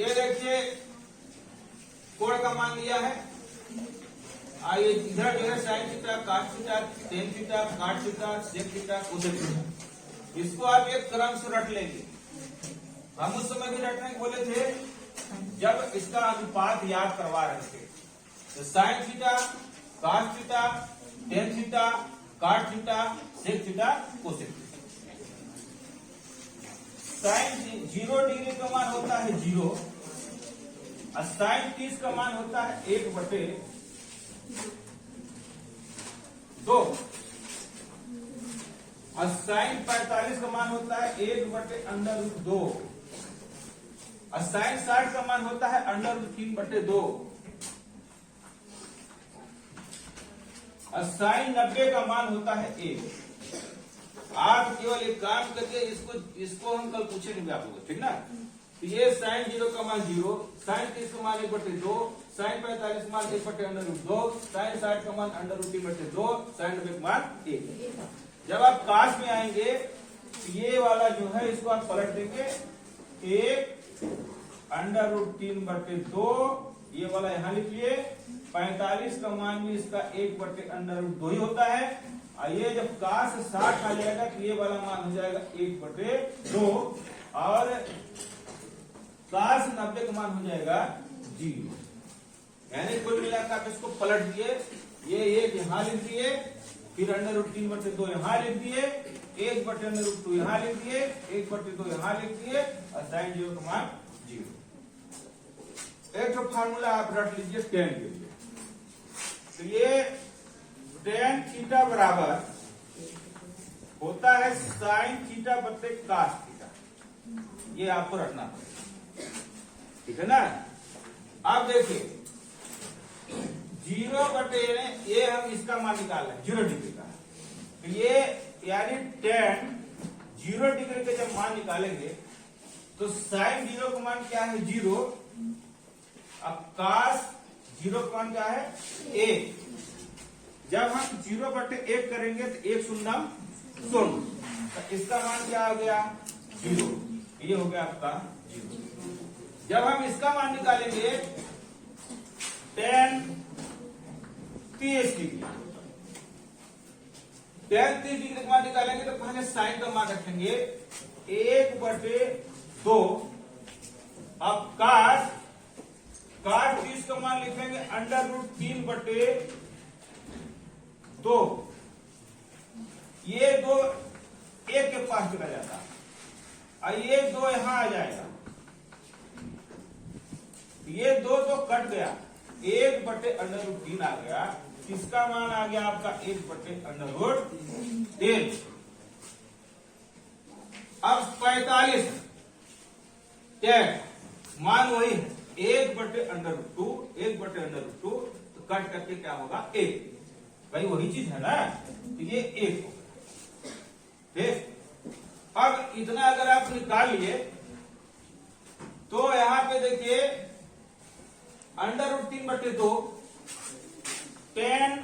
ये देखिए कोण का मान लिया है। आइए इधर जो है sine theta, cos theta, tan theta, cot theta, sec theta, cosec theta, इसको आप एक क्रम से रट लेंगे। हम उस समय भी रटने बोले थे जब इसका अनुपात याद करवा रहे थे। तो sine theta, cos theta, tan theta, cot theta, sec theta, cosec theta. Sine 0 degree का मान होता है 0 और साइन 30 का मान होता है 1/2 और साइन 45 का मान होता है 1/√2 और साइन 60 का मान होता है √3/2 और साइन 90 का मान होता है 1। आप केवल एक काम करके इसको हम कल पूछेंगे भी आप लोग, ठीक ना। तो ये साइन 0 का मान 0, साइन 30 का मान 1/2, साइन 45 का मान 1/√2, साइन 60 का मान √3/2, साइन 90 का मान 1। जब आप काश में आएंगे तो ये वाला जो है इसको आप पलट देंगे 1/√3/2, ये वाला यहाँ लिखिए। 45 का मान भी इसका 1/√2 ही होता है और ये जब काश 60 आ जाएगा तो ये वाला मान हो जाएगा 1/2 और काश 90 का मान हो जाएगा 0। यानी कुल मिलाकर आप इसको पलट दिए, ये यहाँ लिख दिए, फिर √3/2 यहाँ लिख दिए, 1/√2 यहाँ लिख दिए, 1/2 यहाँ लिख दिए और साइन 0 का मान 0। एक तो फार्मूला आप रट लीजिए टेन के लिए। तो ये टेन थीटा बराबर होता है साइन थीटा बटे कास थीटा, ये आपको रखना पड़ेगा, ठीक है ना। अब देखिए 0 ये हम इसका मान निकाल रहे हैं 0 डिग्री का। तो ये यानी टेन 0 डिग्री का जब मान निकालेंगे तो साइन 0 का मान क्या है 0, अब कास 0 का मान क्या है 1। जब हम 0/1 करेंगे तो 1 शून्य शून्य, तो इसका मान क्या हो गया 0, ये हो गया आपका 0। जब हम इसका मान निकालेंगे टेन 30 डिग्री, टेन 30 डिग्री का मान निकालेंगे तो पहले साइन का मान रखेंगे 1/2। अब काश 30 का मान लिखेंगे √3/2। ये 2 1 के पास चला जाता और ये 2 यहां आ जाएगा, ये 2 तो कट गया, 1/√3 आ गया। किसका मान आ गया आपका 1/√3। अब 45 टेन मान वही है 1/√2, 1/√2 तो कट करके क्या होगा 1, भाई वही चीज है ना। तो ये 1 होगा, ठीक। अब इतना अगर आप निकाल लिए तो यहां पे देखिए √3/2 टेन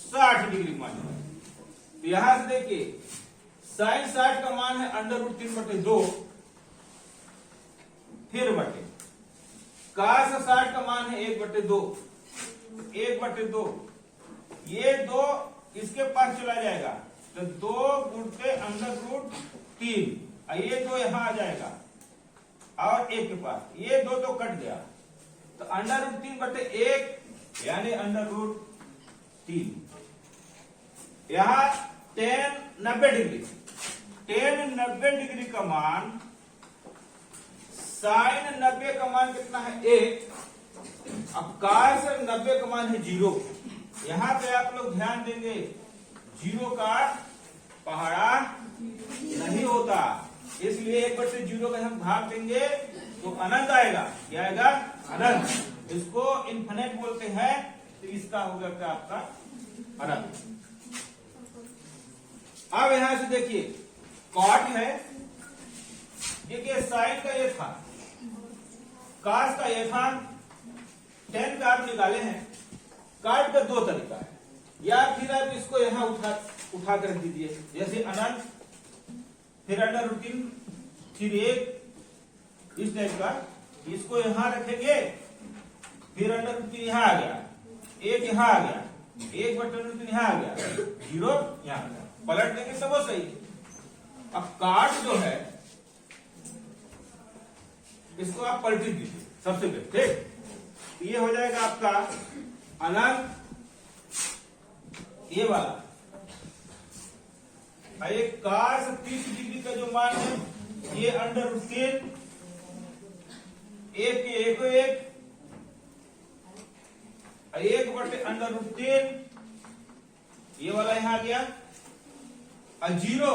60 डिग्री मान है। तो यहां से देखिए साइन 60 का मान है √3/2, फिर बटे कास 60 का मान है 1/2, 1/2 ये 2 इसके पास चला जाएगा तो 2 गुणते √3, ये 2 यहां आ जाएगा और 1 के पास, ये 2 तो कट गया तो √3/1 यानी √3। यहां टेन 90 डिग्री, टेन 90 डिग्री का मान, साइन 90 का मान कितना है 1, अब कास 90 का मान है 0। यहां पे आप लोग ध्यान देंगे 0 का पहाड़ा नहीं होता, इसलिए 1/0 का हम भाग देंगे तो अनंत आएगा। क्या आएगा अनंत, इसको इन्फिनिट बोलते हैं। तो इसका होगा क्या आपका अनंत। अब यहां से देखिए कॉट है, देखिए साइन का ये था, कास का ये था, टेन का आप निकाले हैं। काट का 2 तरीका है, या फिर आप इसको यहां उठा कर दीजिए, जैसे अनंत फिर √3 फिर 1 इस टाइप का, इसको यहां रखेंगे, फिर अंडर रूट 3 यहां आ गया, एक यहां आ गया, एक बटे अंडर रूट 3 यहां आ गया, 0 यहां आ गया, पलट देंगे सब वो सही। अब काट जो है इसको आप पलटी दीजिए सबसे पहले, ठीक। ये हो जाएगा आपका अनंत ये वाला, ये cos 30 डिग्री का जो मान है ये अंडर रूट 3, एक के एक एक बटे अंडर रूट 3, ये वाला यहां आ गया, और 0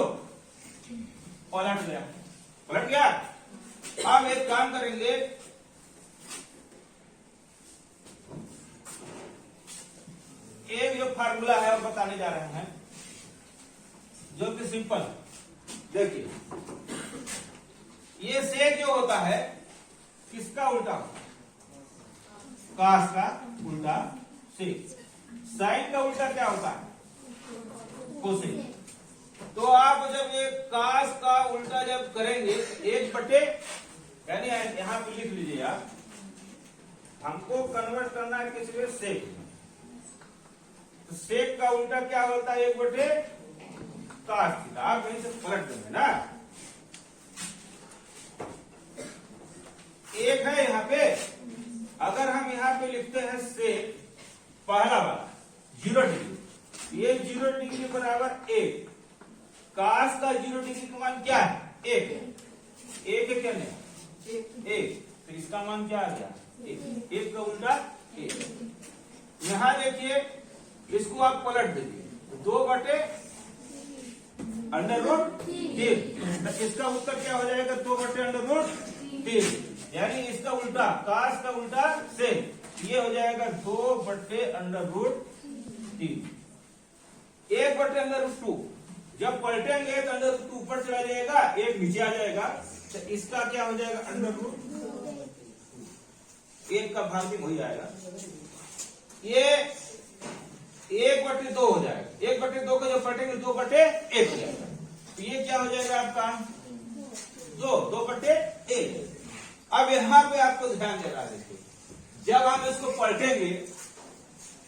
पलट गया। अब एक काम करेंगे, एक जो फार्मूला है वो बताने जा रहे हैं, जो कि सिंपल। देखिए ये सेक जो होता है किसका उल्टा होता है? कास का उल्टा सेक। साइन का उल्टा क्या होता है? कोसेक। तो आप जब ये कास का उल्टा जब करेंगे, एक बटे, यानी यहां पे लिख लीजिए आप, हमको कन्वर्ट करना है किस लिए? सेक। तो सेक का उल्टा क्या होता है? एक बटे कास थीटा। आप यहीं से पलट देंगे ना, एक है यहां पे, अगर हम यहां पे लिखते हैं सेक पहला वाला 0 डिग्री, ये 0 डिग्री बराबर 1, कास का 0 डिग्री का मान क्या है? 1 है। 1 क्या नहीं? 1, तो इसका मान क्या आ गया? 1 का उल्टा 1। यहां देखिए, इसको आप पलट दीजिए, 2 बटे अंडर रूट 3, इसका उत्तर क्या हो जाएगा? 2 बटे अंडर रूट 3, यानी इसका उल्टा, कास का उल्टा सेक, ये हो जाएगा 2 बटे अंडर रूट 3। 1 बटे अंडर रूट 2, जब पलटेंगे तो अंडर रूट 2 ऊपर चला जाएगा, 1 नीचे आ जाएगा, तो इसका क्या हो जाएगा? अंडर रूट 1 का भाग भी वही आएगा, ये 1 बटे 2 हो जाएगा। 1 बटे 2 को जब पलटेंगे 2 बटे 1 हो जाएगा, तो ये क्या हो जाएगा आपका? 2 बटे 1। अब यहां पे आपको ध्यान देना है, देखिए जब हम इसको पलटेंगे,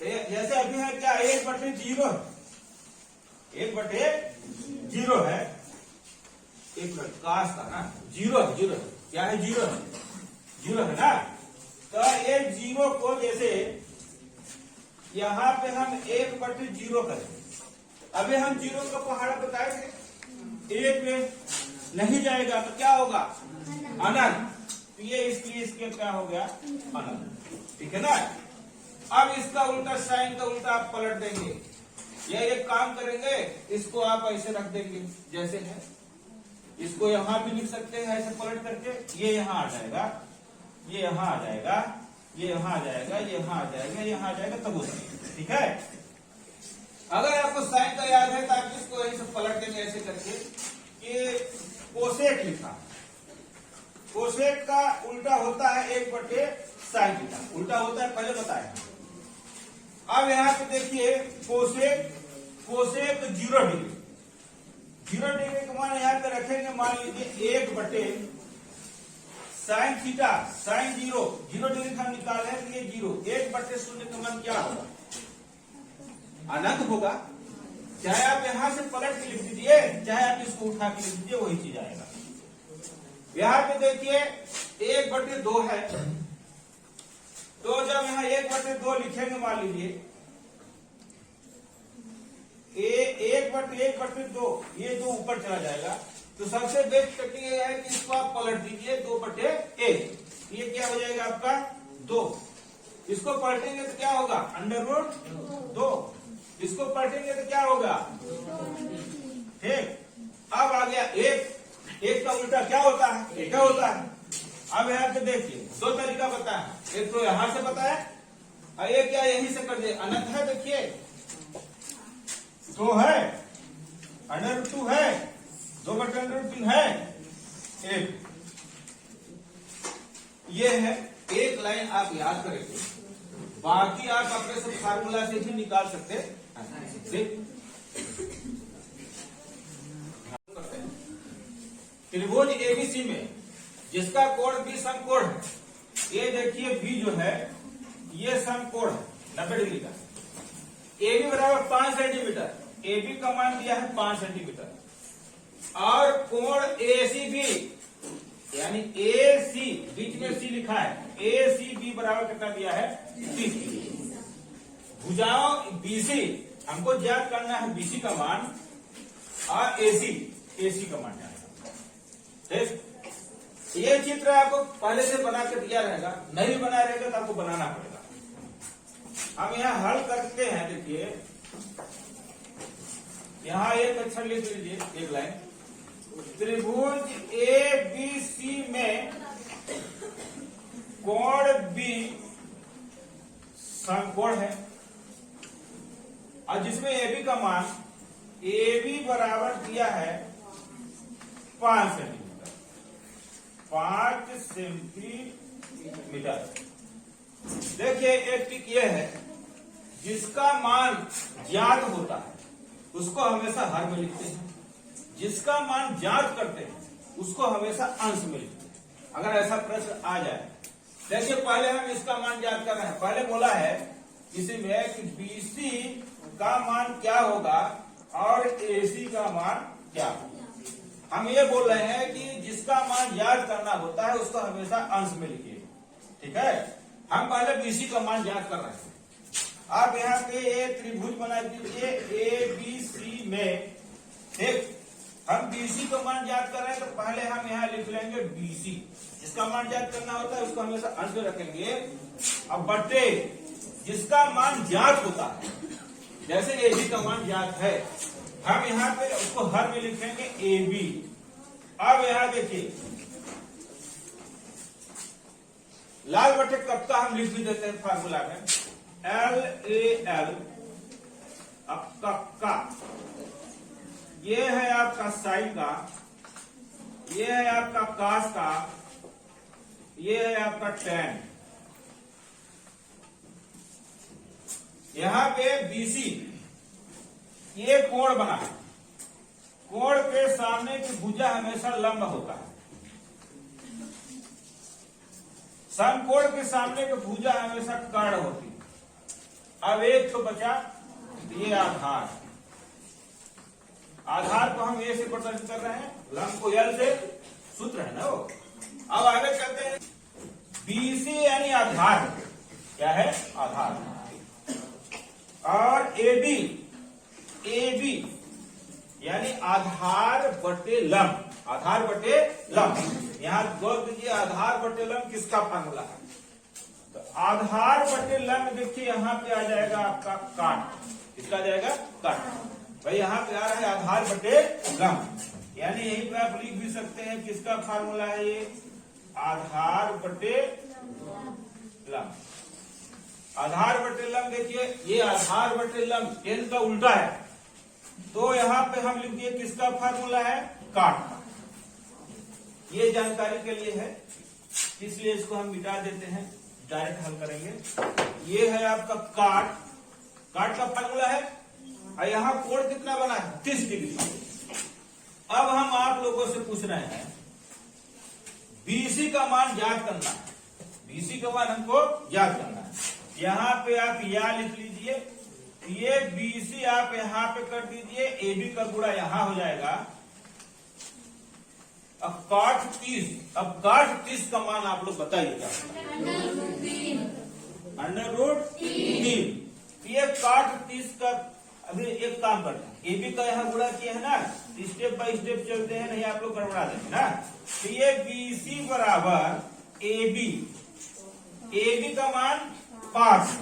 जैसे अभी है क्या? 1 बटे 0, 1 बटे 0 है, एक मिनट, कास का ना 0 क्या है? 0 है ना। तो ये 0 को जैसे यहां पे हम 1 बटे 0 करेंगे, अभी हम 0 का पहाड़ा बताएंगे, 1 में नहीं जाएगा तो क्या होगा? अनंत। तो ये इसके क्या हो गया? अनंत, ठीक है ना। अब इसका उल्टा, साइन का उल्टा आप पलट देंगे, ये एक काम करेंगे, इसको आप ऐसे रख देंगे जैसे है, इसको यहां भी लिख सकते हैं ऐसे पलट करके, ये यहां आ जाएगा, ये यहां आ जाएगा, ये यहां आ जाएगा, ये यहां आ जाएगा, ये यहां आ जाएगा, तब हो जाएगा, ठीक है। अगर आपको साइन का याद है तो आप इसको ऐसे पलट देंगे ऐसे करके, कि कोसेक लिखा, कोसेक का उल्टा होता है 1 बटे साइन थीटा, उल्टा होता है, पहले बताया। अब यहां पे देखिए कोसेक 0 डिग्री, 0 डिग्री का मान यहां पे रखेंगे, मान लीजिए 1 बटे साइन थीटा, साइन 0 डिग्री का हम निकाले हैं, तो ये 0, 1 बटे 0 का मान क्या होगा? अनंत होगा। चाहे आप यहां से पलट के लिख दीजिए, चाहे आप इसको उठा के लिख दीजिए, वही चीज आएगा। यहां पे देखिए 1 बटे 2 है, तो जब यहां 1 बटे 2 लिखेंगे, मान लीजिए 1 बटे 2, ये 2 ऊपर चला जाएगा, तो सबसे बेस्ट टेक्निक यह है कि इसको आप पलट दीजिए 2 बटे 1, ये क्या हो जाएगा आपका? 2। इसको पलटेंगे तो क्या होगा? Under root 2। इसको पलटेंगे तो क्या होगा? ठीक। अब आ गया 1 का उल्टा क्या होता है? क्या होता है? अब यहां से देखिए 2 तरीका बताया, एक तो यहां से बताया, और एक क्या यहीं से कर दे, अनंत है, देखिए 2 है, अंडर रूट 2 है, 2 बटे अंडर रूट 3 है, 1 ये है। एक लाइन आप याद करेंगे, बाकी आप अपने सब फार्मूला से भी निकाल सकते हैं। त्रिभुज एबीसी में जिसका कोण 20 अंक कोण है, ये देखिए बी जो है ये समकोण है 90 डिग्री का। ए बी बराबर 5 सेंटीमीटर, ए बी का मान दिया है 5 सेंटीमीटर और कोण ए सी बी यानी ए सी बीच में सी लिखा है, ए सी बी बराबर कितना दिया है 30 डिग्री। भुजाओं बीसी हमको ज्ञात करना है, बीसी का मान और एसी का मान जाना। ठीक, ये चित्र आपको पहले से बना के दिया रहेगा, नहीं बना रहेगा तो आपको बनाना पड़ेगा। हम यहाँ हल करते हैं। देखिए यहाँ एक अक्षर लिख लीजिए, एक लाइन, त्रिभुज ए बी सी में कोण बी समकोण है और जिसमें ए बी का मान ए बी बराबर दिया है 5 सेंटीमीटर, 5 सेंटीमीटर। देखिए एक टिक यह है, जिसका मान ज्ञात होता है उसको हमेशा हर में लिखते हैं, जिसका मान ज्ञात करते हैं उसको हमेशा अंश में लिखते हैं। अगर ऐसा प्रश्न आ जाए, देखिए पहले हम इसका मान ज्ञात कर रहे हैं। पहले बोला है इसी में कि बीसी का मान क्या होगा और एसी का मान क्या होगा। हम ये बोल रहे हैं कि जिसका मान ज्ञात करना होता है उसको हमेशा अंश में लिखिए। ठीक है, हम पहले बीसी का मान ज्ञात कर रहे हैं। आप यहाँ पे ये त्रिभुज बना दीजिए ए बी सी में। ठीक, हम बीसी का मान ज्ञात कर रहे हैं तो पहले हम यहाँ लिख लेंगे बीसी, जिसका मान ज्ञात करना होता है उसको हमेशा अंश में रखेंगे। अब बटे जिसका मान ज्ञात होता है, जैसे ए बी का मान ज्ञात है, हम यहाँ पे उसको हर में लिखेंगे ए बी। अब यहाँ देखिए लाल बटे कब का हम लिख भी देते हैं फार्मूला में, एल ए एल। अब का ये है आपका साइन का, ये है आपका कास का, ये है आपका टैन। यहां पे बीसी ये कोण बना है, कोण के सामने की भुजा हमेशा लंब होता है, समकोण के सामने की भुजा हमेशा कर्ण होती है। अब एक तो बचा ये आधार, आधार को हम ए से प्रदर्शित कर रहे हैं, लंब को एल से, सूत्र है ना वो। अब आगे चलते हैं, बीसी यानी आधार, क्या है आधार, और ए बी यानी आधार बटे लंब, आधार बटे लंब। यहां गौर कीजिए आधार बटे लंब किसका फार्मूला है, तो आधार बटे लंब देखिए यहां पे आ जाएगा आपका काट, किसका आ जाएगा काट। भाई यहाँ पे आ रहा है आधार बटे लंब, यानी यहीं पे आप लिख भी सकते हैं किसका फार्मूला है ये, आधार बटे लंब। आधार बटे लंब देखिए ये आधार बटे लंब टेन का उल्टा है, तो यहाँ पे हम लिख दिए किसका फार्मूला है, काट का। ये जानकारी के लिए है, इसलिए इसको हम मिटा देते हैं, डायरेक्ट हल करेंगे। ये है आपका काट, काट का फार्मूला है, और यहाँ कोण कितना बना है 30 डिग्री। अब हम आप लोगों से पूछ रहे हैं बीसी का मान ज्ञात करना है, बीसी का मान हमको ज्ञात करना है। यहाँ पे आप या लिख लीजिए, ये बीसी आप यहाँ पे कर दीजिए, ए बी का गुणा यहाँ हो जाएगा। अब काट 30, अब काट 30 का मान आप लोग बताइएगा, √3। ये काट 30 का अभी एक काम करते हैं, ए बी का यहाँ गुणा किया है ना, स्टेप बाय स्टेप चलते हैं, नहीं आप लोग गड़बड़ा देंगे ना। तो ये बीसी बराबर ए बी का मान 5,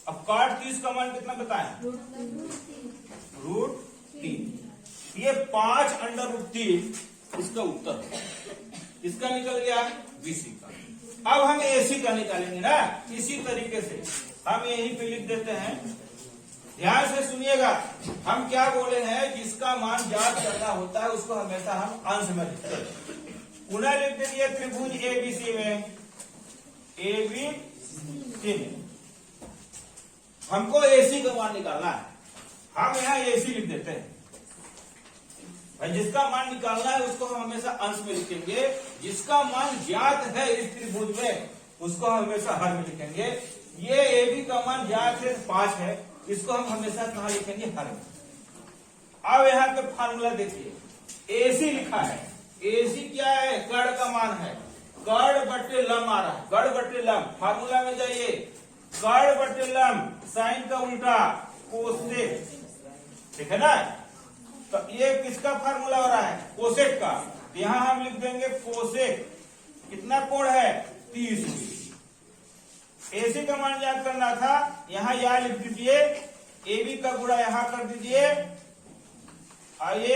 अब काट 30 का मान कितना बताएं, √3। ये 5 √3 इसका उत्तर है, इसका निकल गया बीसी का। अब हम एसी का निकालेंगे ना, इसी तरीके से हम यहीं पे लिख देते हैं। ध्यान से सुनिएगा, हम क्या बोले हैं, जिसका मान ज्ञात करना होता है उसको हमेशा हम अंश में लिखते हैं। पुनः लिख दीजिए त्रिभुज एबीसी में, एबीसी में हमको एसी का मान निकालना है, हम यहाँ एसी लिख देते हैं। जिसका मान निकालना है उसको हम हमेशा अंश में लिखेंगे, जिसका मान ज्ञात है इस त्रिभुज में उसको हम हमेशा हर में लिखेंगे। ये AB का मान ज्ञात है 5 है, इसको हम हमेशा कहाँ लिखेंगे, हर में। अब यहाँ पे फार्मूला देखिए, AC लिखा है, AC क्या है, कर्ण का मान है, कर्ण बटे लंब आ रहा है, कर्ण बटे लंब। फार्मूला में जाइए, कर्ण बटे लंब, साइन का उल्टा कोसेक, ठीक है ना। तो ये किसका फार्मूला हो रहा है, कोसेक का। यहां हम लिख देंगे कोसेक, कितना कोण है, 30 डिग्री। AC का मान याद करना था, यहां यह लिख दीजिए, AB का गुणा यहां कर दीजिए, और ये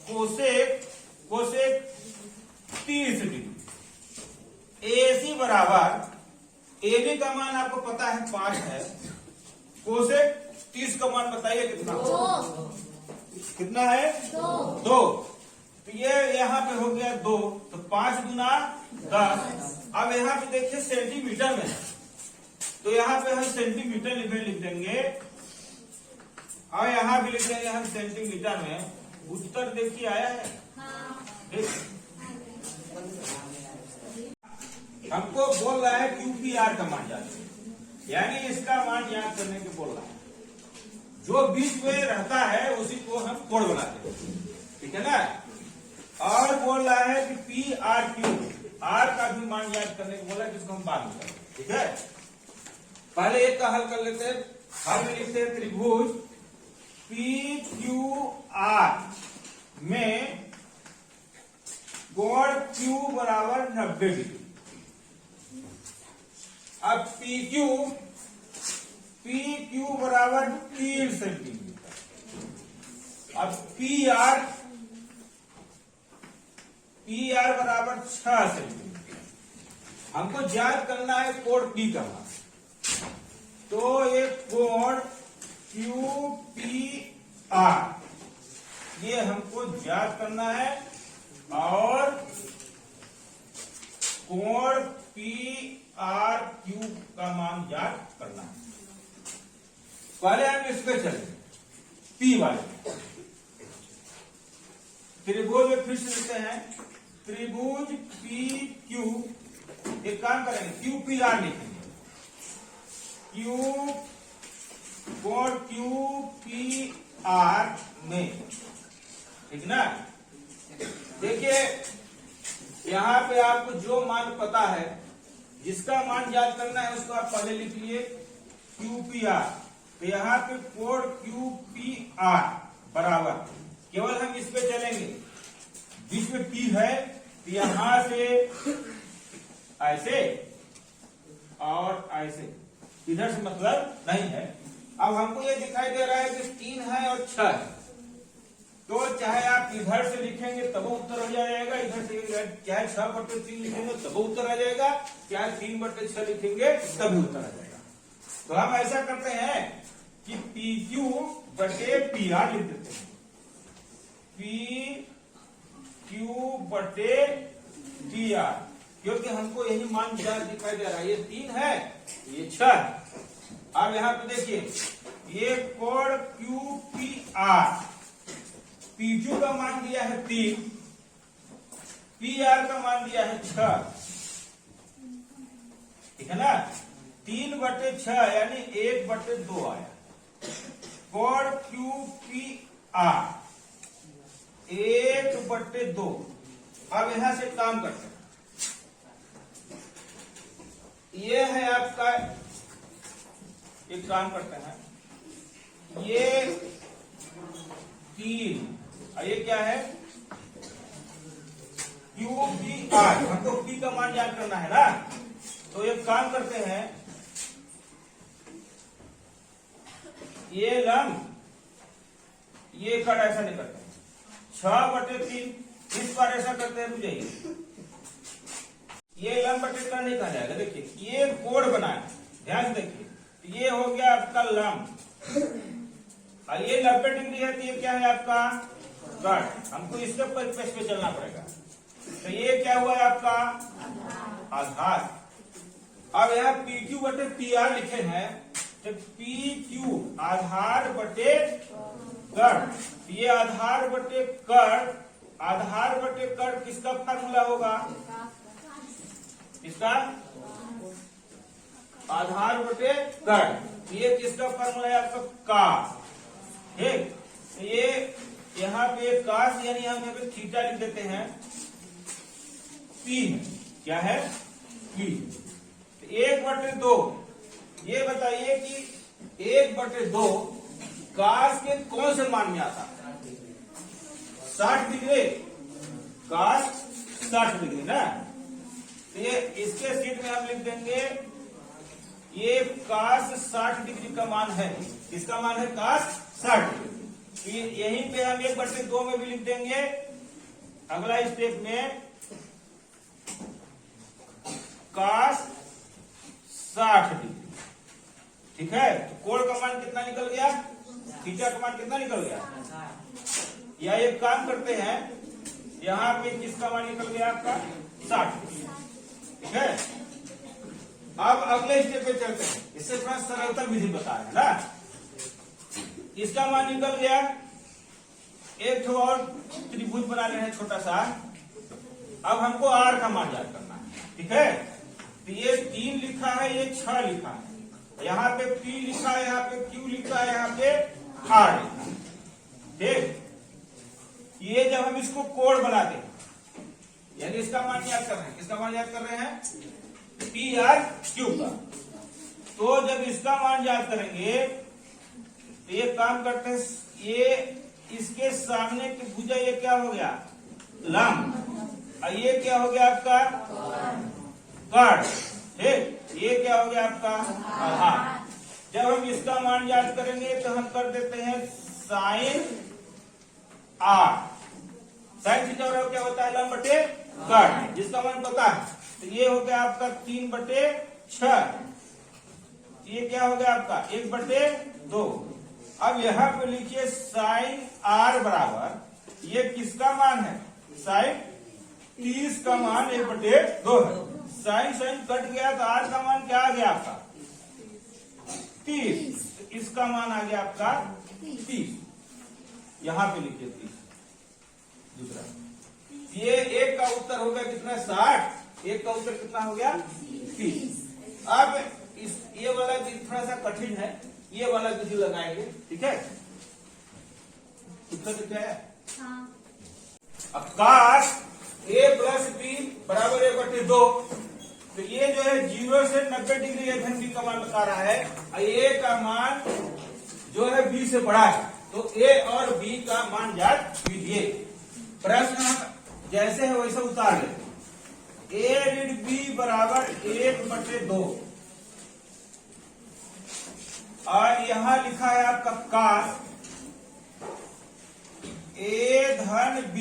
कोसेक 30 डिग्री। AC बराबर, AB का मान आपको पता है 5 है, कोसेक 30 का मान बताइए कितना, कितना है, 2। तो ये यहाँ पे हो गया 2, तो 5 गुना 10। अब यहाँ पे देखिए सेंटीमीटर में, तो यहाँ पे हम सेंटीमीटर लिख देंगे, और यहाँ भी लिख देंगे हम सेंटीमीटर में। उत्तर देखिए आया है, हमको बोल रहा है QPR का मान याद, यानी इसका मान याद करने के बोल रहा है। जो बीच में रहता है उसी को हम कोण बनाते हैं, ठीक है ना। और बोल रहा है कि PRQ, R का भी मान याद करने को बोला, जिसको हम बाद में करेंगे, ठीक है। पहले एक का हल कर लेते हैं। हल में लिखते हैं त्रिभुज PQR में कोण Q बराबर 90 डिग्री। अब PQ बराबर 3 सेंटीमीटर। अब PR बराबर 6 सेंटीमीटर। हमको ज्ञात करना है कोण P का मान, तो ये कोण QPR ये हमको ज्ञात करना है, और कोण PRQ का मान ज्ञात करना है। पहले हम इस पे चलेंगे, P वाले त्रिभुज में फिर से लिखते हैं, त्रिभुज PQ। एक काम करेंगे, QPR लिखेंगे, कोण QPR में, ठीक ना। देखिए यहाँ पे आपको जो मान पता है, जिसका मान याद करना है उसको आप पहले लिख लिए QPR। तो यहाँ पे कोण QPR बराबर, केवल हम इस पे चलेंगे, बीच में P है, तो यहां से ऐसे और ऐसे, इधर से मतलब नहीं है। अब हमको ये दिखाई दे रहा है कि 3 है और 6 है, तो चाहे आप इधर से लिखेंगे तब उत्तर हो जाएगा, इधर से चाहे 6/3 लिखेंगे तब उत्तर आ जाएगा, चाहे 3/6 लिखेंगे तब उत्तर आ जाएगा। तो हम ऐसा करते हैं कि PQ बटे PR लिख देते हैं, PQ बटे PR, क्योंकि हमको यही मान दिखाई दे रहा है, ये 3 है, ये 6 है। अब यहाँ पे देखिए, ये कोण QPR, PQ का मान दिया है 3, PR का मान दिया है 6, ठीक है ना। 3/6 यानी 1/2 आया। कोण QPR 1/2। अब यहां से काम करते हैं, ये है आपका, एक काम करते हैं, ये 3, ये क्या है, QPR। हमको P का मान याद करना है ना, तो एक काम करते हैं, ये लंब, ये कट ऐसा नहीं करते, 6/3 इस बार ऐसा करते हैं, बुझाइए, ये लंब बटे कर्ण नहीं कहा जाएगा। देखिए ये कोण बनाए, ध्यान से देखिए, ये हो गया आपका लंब, और ये 90 डिग्री है, तो ये क्या है आपका कर्ण। हमको इसके परिपेक्ष पे चलना पड़ेगा, तो ये क्या हुआ है आपका आधार। अब यहाँ PQ बटे PR लिखे हैं, तो PQ आधार बटे कर्ण, ये आधार बटे कर्ण आधार बटे कर्ण किसका फार्मूला होगा? इसका आधार बटे कर्ण, ये किसका फार्मूला है आपका? कास। ठीक, ये यहाँ पे कास यानी हम यहाँ पे थीटा लिख देते हैं, पी क्या है? पी। 1/2, ये बताइए कि 1/2 कास के कौन से मान में आता है? 60 डिग्री, कास 60 डिग्री ना। तो ये इसके सीट में हम लिख देंगे, ये कास 60 डिग्री का मान है। इसका मान है कास 60 डिग्री। यहीं पे हम 1/2 में भी लिख देंगे। अगला स्टेप में कास 60 डिग्री। ठीक है, तो कोण का मान कितना निकल गया? थीटा का मान कितना निकल गया? या एक काम करते हैं, यहाँ पे किसका मान निकल गया आपका? 60 डिग्री। ठीक है, अब अगले स्टेप पे चलते हैं। इससे थोड़ा सरलता विधि बता रहे हैं ना। इसका मान निकल गया। एक ठो और त्रिभुज बना रहे हैं छोटा सा। अब हमको आर का मान याद करना है। ठीक है, तो ये 3 लिखा है, ये 6 लिखा है, यहाँ पे P लिखा है, यहाँ पे Q लिखा है, यहाँ पे R लिखा है। ठीक, ये जब हम इसको कोण बनाते हैं, यानी इसका मान याद कर रहे हैं, किसका मान याद कर रहे हैं? P R Q का। तो जब इसका मान याद करेंगे तो ये काम करते हैं, ये इसके सामने की भुजा ये क्या हो गया? लंब। और ये क्या हो गया आपका? कर्ण। ठीक, ये क्या हो गया आपका? आधार। जब हम इसका मान याद करेंगे तो हम कर देते हैं साइन आर। साइन थीटा और क्या होता है? लंब बटे कर्ण, जिसका मान पता है। तो ये हो गया आपका 3/6। ये क्या हो गया आपका? 1/2। अब यहाँ पे लिखिए साइन आर बराबर, ये किसका मान है? साइन 30 का मान 1/2 है। साइन साइन कट गया तो आर का मान क्या आ गया आपका? 30। इसका मान आ गया आपका 30। यहां पे लिखिए 30। दूसरा, ये एक का उत्तर हो गया कितना? 60। एक का उत्तर कितना हो गया? 30। अब ये वाला थोड़ा सा कठिन है, ये वाला विधि लगाएंगे। ठीक है, उत्तर क्या है? अब काश A + B बराबर 1/2। तो ये जो है 0 से 90 डिग्री A घन B का मान बता रहा है। A का मान जो है B से बड़ा है, तो A और B का मान याद कीजिए। प्रश्न जैसे है वैसे उतार लेते। A ऋण B बराबर 1/2 और यहां लिखा है आपका काश A धन B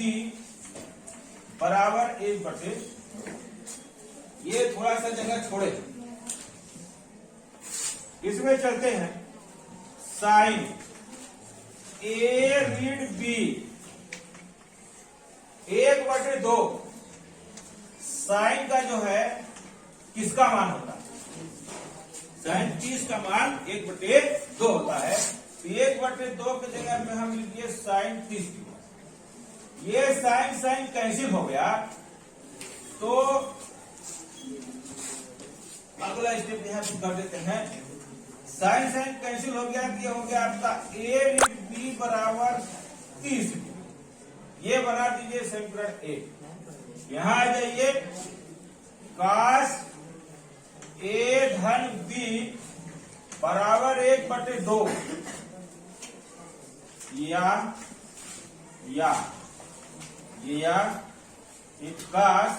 बराबर 1/2। ये थोड़ा सा जगह छोड़े, इसमें चलते हैं। साइन A ऋण B 1/2 साइन का जो है किसका मान होता है? साइन 30 का मान 1/2 होता है। तो 1/2 की जगह में हम लिखिए साइन 30। ये साइन साइन कैंसिल हो गया, तो अगला स्टेप यहां पे कर देते हैं। साइन साइन कैंसिल हो गया, ये हो गया आपका A ऋण B बराबर 30। ये बना दीजिए समीकरण 1। यहां आ जाइए, काश A धन B बराबर 1/2 या काश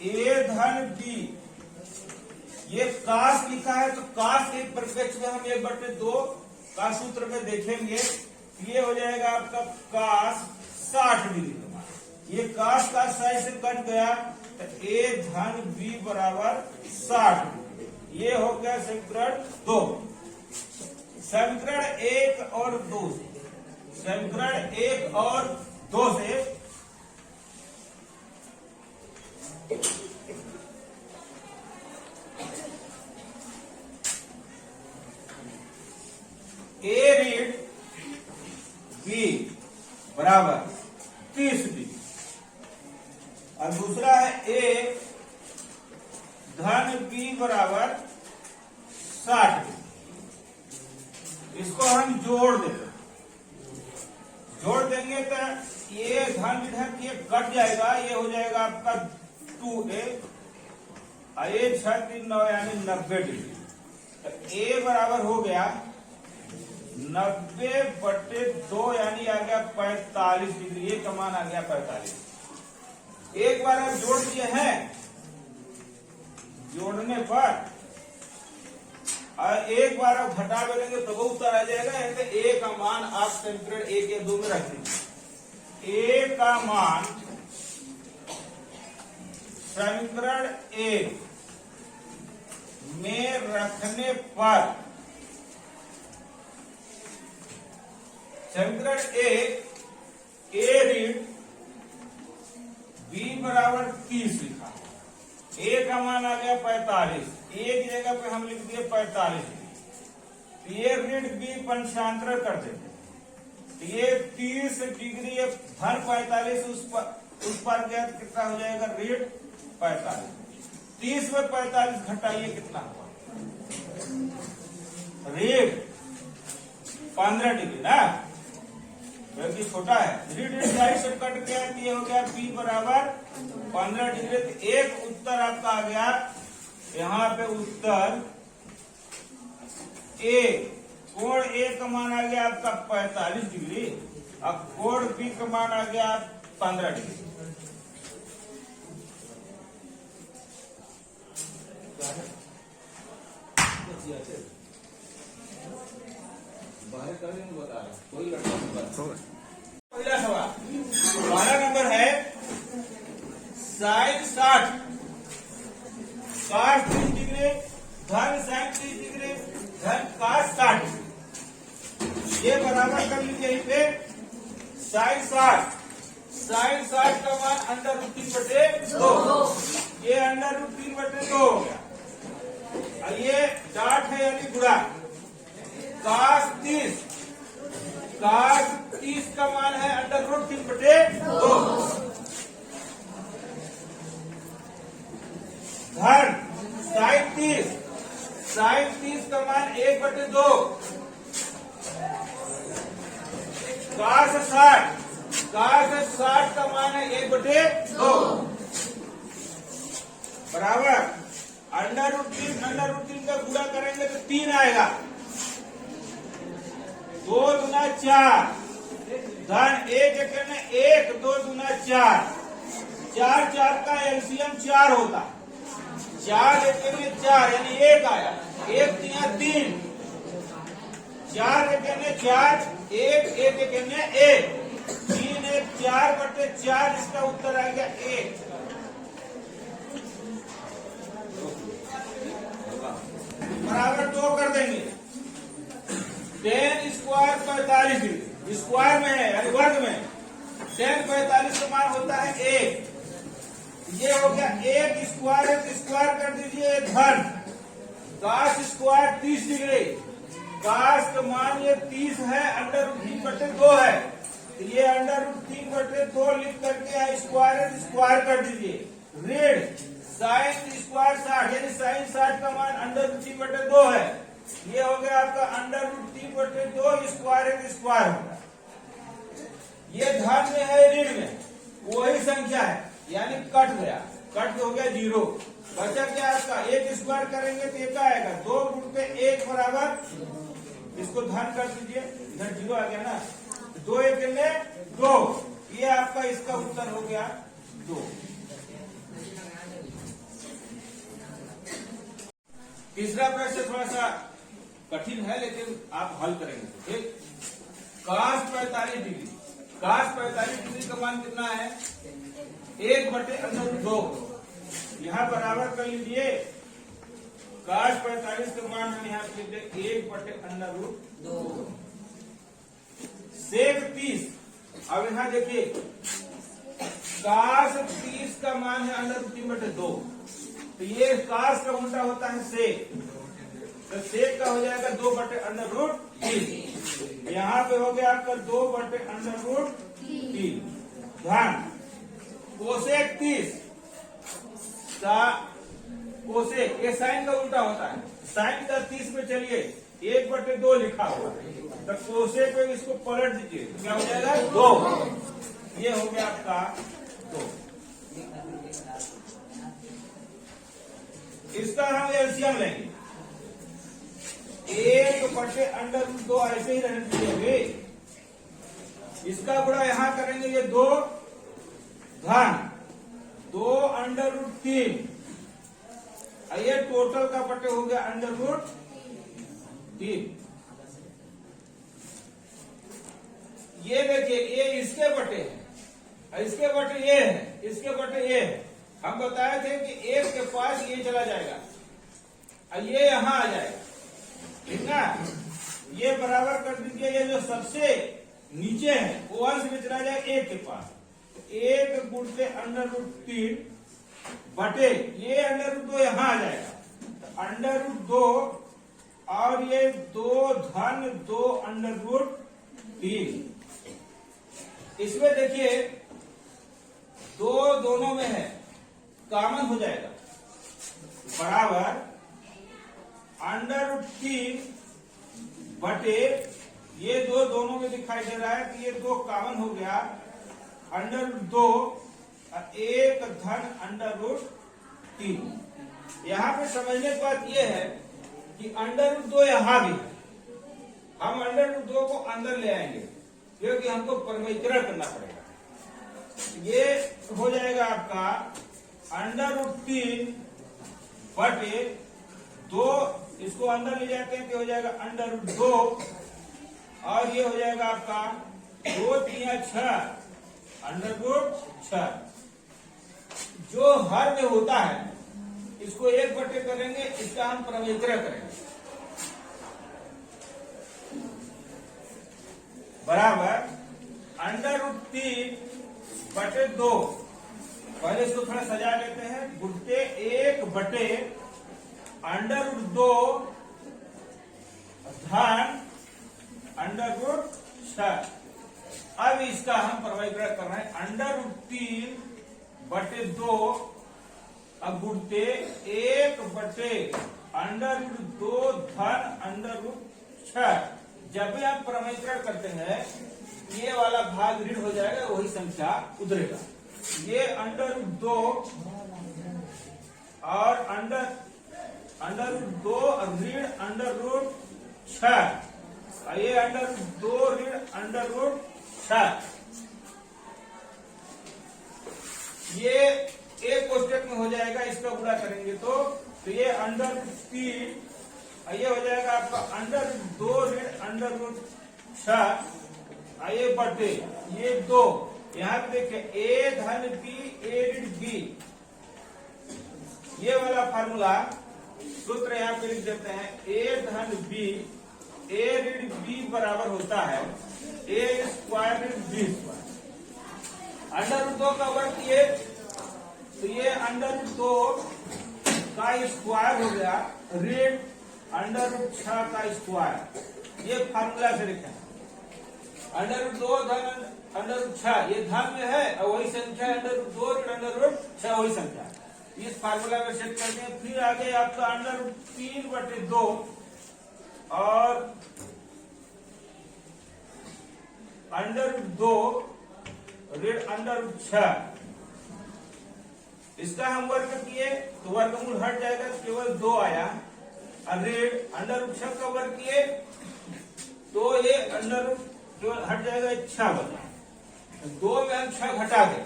A धन B, ये काश लिखा है तो काश एक परिप्रेक्ष में हम 1/2 का सूत्र में देखेंगे। ये हो जाएगा आपका काश 60 डिग्री का मान। ये काश का साइड से कट गया तो A धन B बराबर 60 डिग्री। ये हो गया समीकरण 2। समीकरण 1 और 2 से, समीकरण 1 और 2 से A ऋण B बराबर 30 डिग्री। और दूसरा है ए धन बी बराबर 60। इसको हम जोड़ देते हैं। जोड़ देंगे तो ये धन विधन ये कट जाएगा, ये हो जाएगा आपका 2a और ये 6 3 9 यानी 90 डिग्री। तो a बराबर हो गया 90/2 यानी आ गया 45 डिग्री। ये का मान आ गया 45। एक बार आप जोड़ दिए हैं, जोड़ने पर और एक बार आप घटा लेंगे तो वो उत्तर आ जाएगा। ए का मान आप समीकरण 1 या 2 में रख दीजिए। ए का मान समीकरण 1 में रखने पर समीकरण 1 ए रीड बी बराबर 30 लिखा। ए का मान आ गया 45। ए की जगह पे हम लिख दिए 45 डिग्री। ये ऋण बी पंचांतर कर देते। ये 30 डिग्री धन 45 उस पर गया कितना हो जाएगा ऋण 45। 30 में 45 घटाइए कितना हुआ ऋण 15 डिग्री ना, क्योंकि छोटा है। ऋण साइड से कट गया, ये हो गया बी बराबर 15 डिग्री। तो एक उत्तर आपका आ गया यहाँ पे उत्तर ए। कोण ए का मान आ गया आपका 45 डिग्री। अब कोण बी का मान आ गया 15 डिग्री। बाहर करेंगे बता रहा कोई पहला सवाल 12 नंबर है साइन 60 cos 30 डिग्री धन साइन 30 डिग्री धन cos 60। ये बराबर कर लीजिए यहीं पे साइन 60 का मान √3/2। ये √3/2 हो गया। और ये डाट है यानी गुणा। cos 30 का मान है √3/2। धन साइन 30 का मान 1/2। cos 60 का मान है 1/2 बराबर √3 का गुणा करेंगे तो 3 आएगा। 2 दूना 4 धन 1 2 दूना 4 4 का एलसीएम 4 होता। 4 1 4 यानी 1 आया। 1 3 4 1 4 1 1 1 3 1 4/4 इसका उत्तर आ गया 1। बराबर 2 कर देंगे। 10 स्क्वायर 45 डिग्री स्क्वायर में है यानी वर्ग में। 10 45 का मान होता है 1। ये हो गया 1 स्क्वायर कर दीजिए धन cos स्क्वायर 30 डिग्री। cos का मान ये 30 है √3/2 है। तो ये √3/2 लिख करके स्क्वायर कर दीजिए। ऋण साइन स्क्वायर 60 यानी साइन 60 का मान √3/2 है। ये हो गया आपका √3/2 स्क्वायर होगा। ये धन में है ऋण में वही संख्या है यानी कट गया, कट हो गया 0। बचा क्या आपका 1 स्क्वायर करेंगे तो ये क्या आएगा 2 गुण पे 1 बराबर। इसको धन कर दीजिए, इधर 0 आ गया ना। 2 1 2 ये आपका इसका उत्तर हो गया 2। तीसरा प्रश्न थोड़ा सा कठिन है लेकिन आप हल करेंगे। ठीक, cos 45 डिग्री का मान कितना है 1/√2। यहाँ बराबर कर लीजिए। cos 45 का मान हम यहाँ लिख दे 1/√2। sec 30 अब यहाँ देखिए cos 30 का मान है √3/2। तो ये cos का उल्टा होता है sec। तो sec का हो जाएगा 2/√3। यहाँ पे हो गया आपका 2/√3 धन कोसेक 30 का कोसेक, ये साइन का उल्टा होता है, साइन का 30 में चलिए 1/2 लिखा हुआ है, तो कोसेक में इसको पलट दीजिए, क्या हो जाएगा 2। ये हो गया आपका 2। इसका हम एलसीएम लेंगे, 1/√2 ऐसे ही रहने दीजिए। इसका गुणा यहां करेंगे, ये 2 धन 2√3, ये टोटल का बटे हो गया √3। ये देखिए, ये इसके बटे है, इसके बटे ये है, इसके बटे ये है। हम बताए थे कि 1 के पास ये चला जाएगा और ये यहां आ जाएगा, ठीक ना। ये बराबर कर दीजिए, ये जो सबसे नीचे है वो अंश में चला जाएगा 1 के पास, 1 गुणते √3 बटे ये √2 यहां आ जाएगा, √2 और ये 2 धन 2√3। इसमें देखिए 2 दोनों में है, कॉमन हो जाएगा, बराबर √3 बटे ये 2 दोनों में दिखाई दे रहा है कि ये 2 कॉमन हो गया, √2 और 1 धन √3। यहाँ पे समझने की बात ये है कि √2 यहाँ भी है, हम √2 को अंदर ले आएंगे क्योंकि हमको परिवर्तन करना पड़ेगा। ये हो जाएगा आपका √3 बटे 2, इसको अंदर ले जाते हैं तो हो जाएगा √2 और ये हो जाएगा आपका 2 3 6 √6। जो हर में होता है इसको 1 बटे करेंगे, इसका हम परिवर्तन करेंगे, बराबर √3 बटे 2। पहले इसको थोड़ा सजा लेते हैं, गुणते 1 बटे √2 धन √6। अब इसका हम परिवर्तन कर रहे हैं, √3 बटे 2 अब गुणते 1 बटे √2 धन √6। जब भी हम परिवर्तन करते हैं ये वाला भाग ऋण हो जाएगा, वही संख्या उधरेगा। ये √2 और √2 ऋण √6, ये √2 ऋण √6, ये एक कोष्टक में हो जाएगा। इसका गुणा करेंगे तो ये √3, ये हो जाएगा आपका √2 ऋण √6, ये बटे ये 2। यहाँ पे देखिए a धन b a ऋण b, ये वाला फार्मूला सूत्र यहाँ पे लिख देते हैं, a धन b a ऋण b बराबर होता है a स्क्वायर ऋण b स्क्वायर। √2 का वर्ग ये, तो ये √2 का स्क्वायर हो गया ऋण √6 का स्क्वायर। ये फार्मूला से लिखा है, √2 धन √6 ये धन में है और वही संख्या √2 ऋण √6 वही संख्या। इस फार्मूला में सेट करते हैं। फिर आगे आपका √3 बटे 2 और √2 ऋण √6, इसका हम वर्ग किए तो वर्गमूल हट जाएगा, केवल 2 आया। ऋण √6 का वर्ग किए तो ये केवल हट जाएगा, 6 बचा। 2 में हम 6 घटा दें,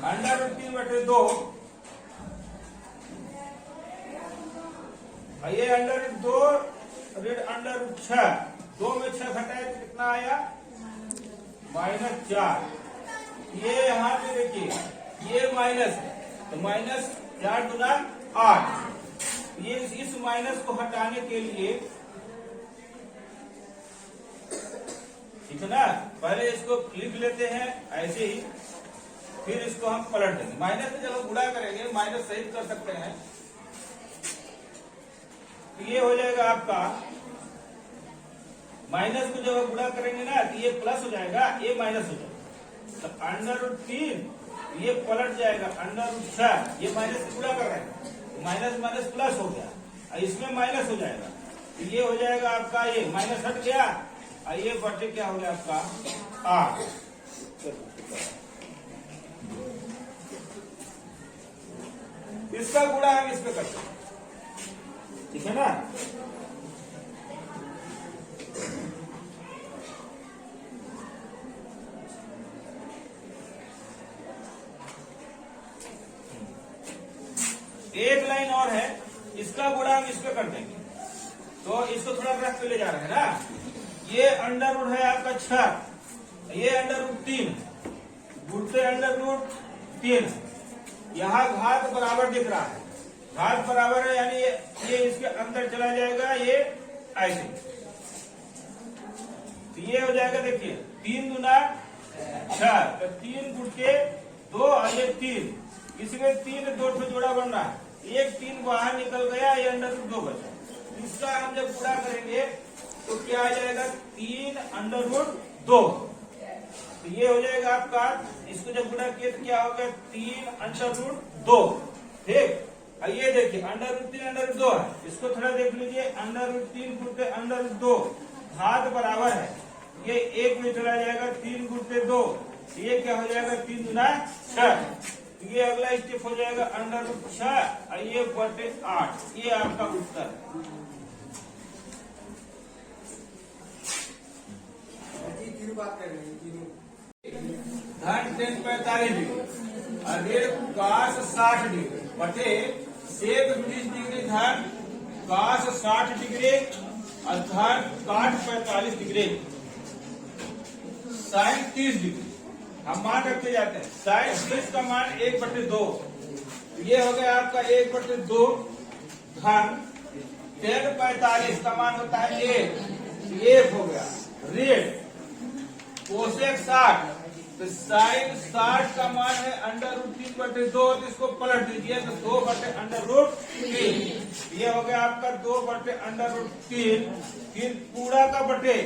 √3 बटे 2, ये √2 ऋण √6, 2 में 6 घटाए तो कितना आया, -4। ये यहाँ पे देखिए ये माइनस है, तो -4 गुना 8। ये इस माइनस को हटाने के लिए, ठीक है ना, पहले इसको लिख लेते हैं ऐसे ही, फिर इसको हम पलट देंगे। माइनस में जब हम गुणा करेंगे माइनस सहित कर सकते हैं, तो ये हो जाएगा आपका, माइनस को जब हम गुणा करेंगे ना तो ये प्लस हो जाएगा, ये माइनस हो जाएगा। तो √3 ये पलट जाएगा √6, ये माइनस से गुणा कर रहे हैं, माइनस माइनस प्लस हो गया, इसमें माइनस हो जाएगा, तो ये हो जाएगा आपका, ये माइनस हट गया, ये बटे क्या हो गया आपका 8। इसका गुणा हम इस पे करते हैं, ठीक है ना। एक लाइन और है, इसका गुणा हम इस पे कर देंगे, तो इसको थोड़ा रख पे ले जा रहे हैं ना। ये अंडर रूट है आपका 6, ये अंडर रूट 3, गुणते अंडर रूट 3, यहाँ घात बराबर दिख रहा है, घात बराबर है यानी ये इसके अंदर चला जाएगा, ये ऐसे, तो ये हो जाएगा, देखिए 3 दूना 6, तो 3 गुणके 2 और ये 3, इसमें 3 2 से जोड़ा बन रहा है, एक 3 बाहर निकल गया, ये अंडर रूट 2 बचा। इसका हम जब गुणा करेंगे तो क्या आ जाएगा 3 अंडर रूट 2, तो ये हो जाएगा आपका, इसको जब गुणा किए तो क्या हो गया 3 अंडर रूट 2, ठीक। ये देखिए अंडर रूट 3 अंडर रूट 2 है, इसको थोड़ा देख लीजिए, अंडर रूट 3 गुणते अंडर रूट 2, घात बराबर है, ये 1 में चला जाएगा, 3 गुणते 2, ये क्या हो जाएगा 3 गुना 6, ये अगला स्टेप हो जाएगा अंडर रूट 6, ये बटे 8, ये आपका उत्तर है। धन 45 डिग्री और ऋण cos 60 डिग्री बटे सेक 20 डिग्री धन cos 60 डिग्री और धन cot 45 डिग्री sin 30 डिग्री। हम मान रखते जाते हैं, sin 30 का मान 1/2, ये हो गया आपका 1/2 धन tan 45 का मान होता है 1 हो गया ऋण कोसेक 60, तो साइन 60 का मान है अंडर रूट 3/2, तो इसको पलट दीजिए, तो 2/√3, ये हो गया आपका 2/√3, फिर पूरा का बटे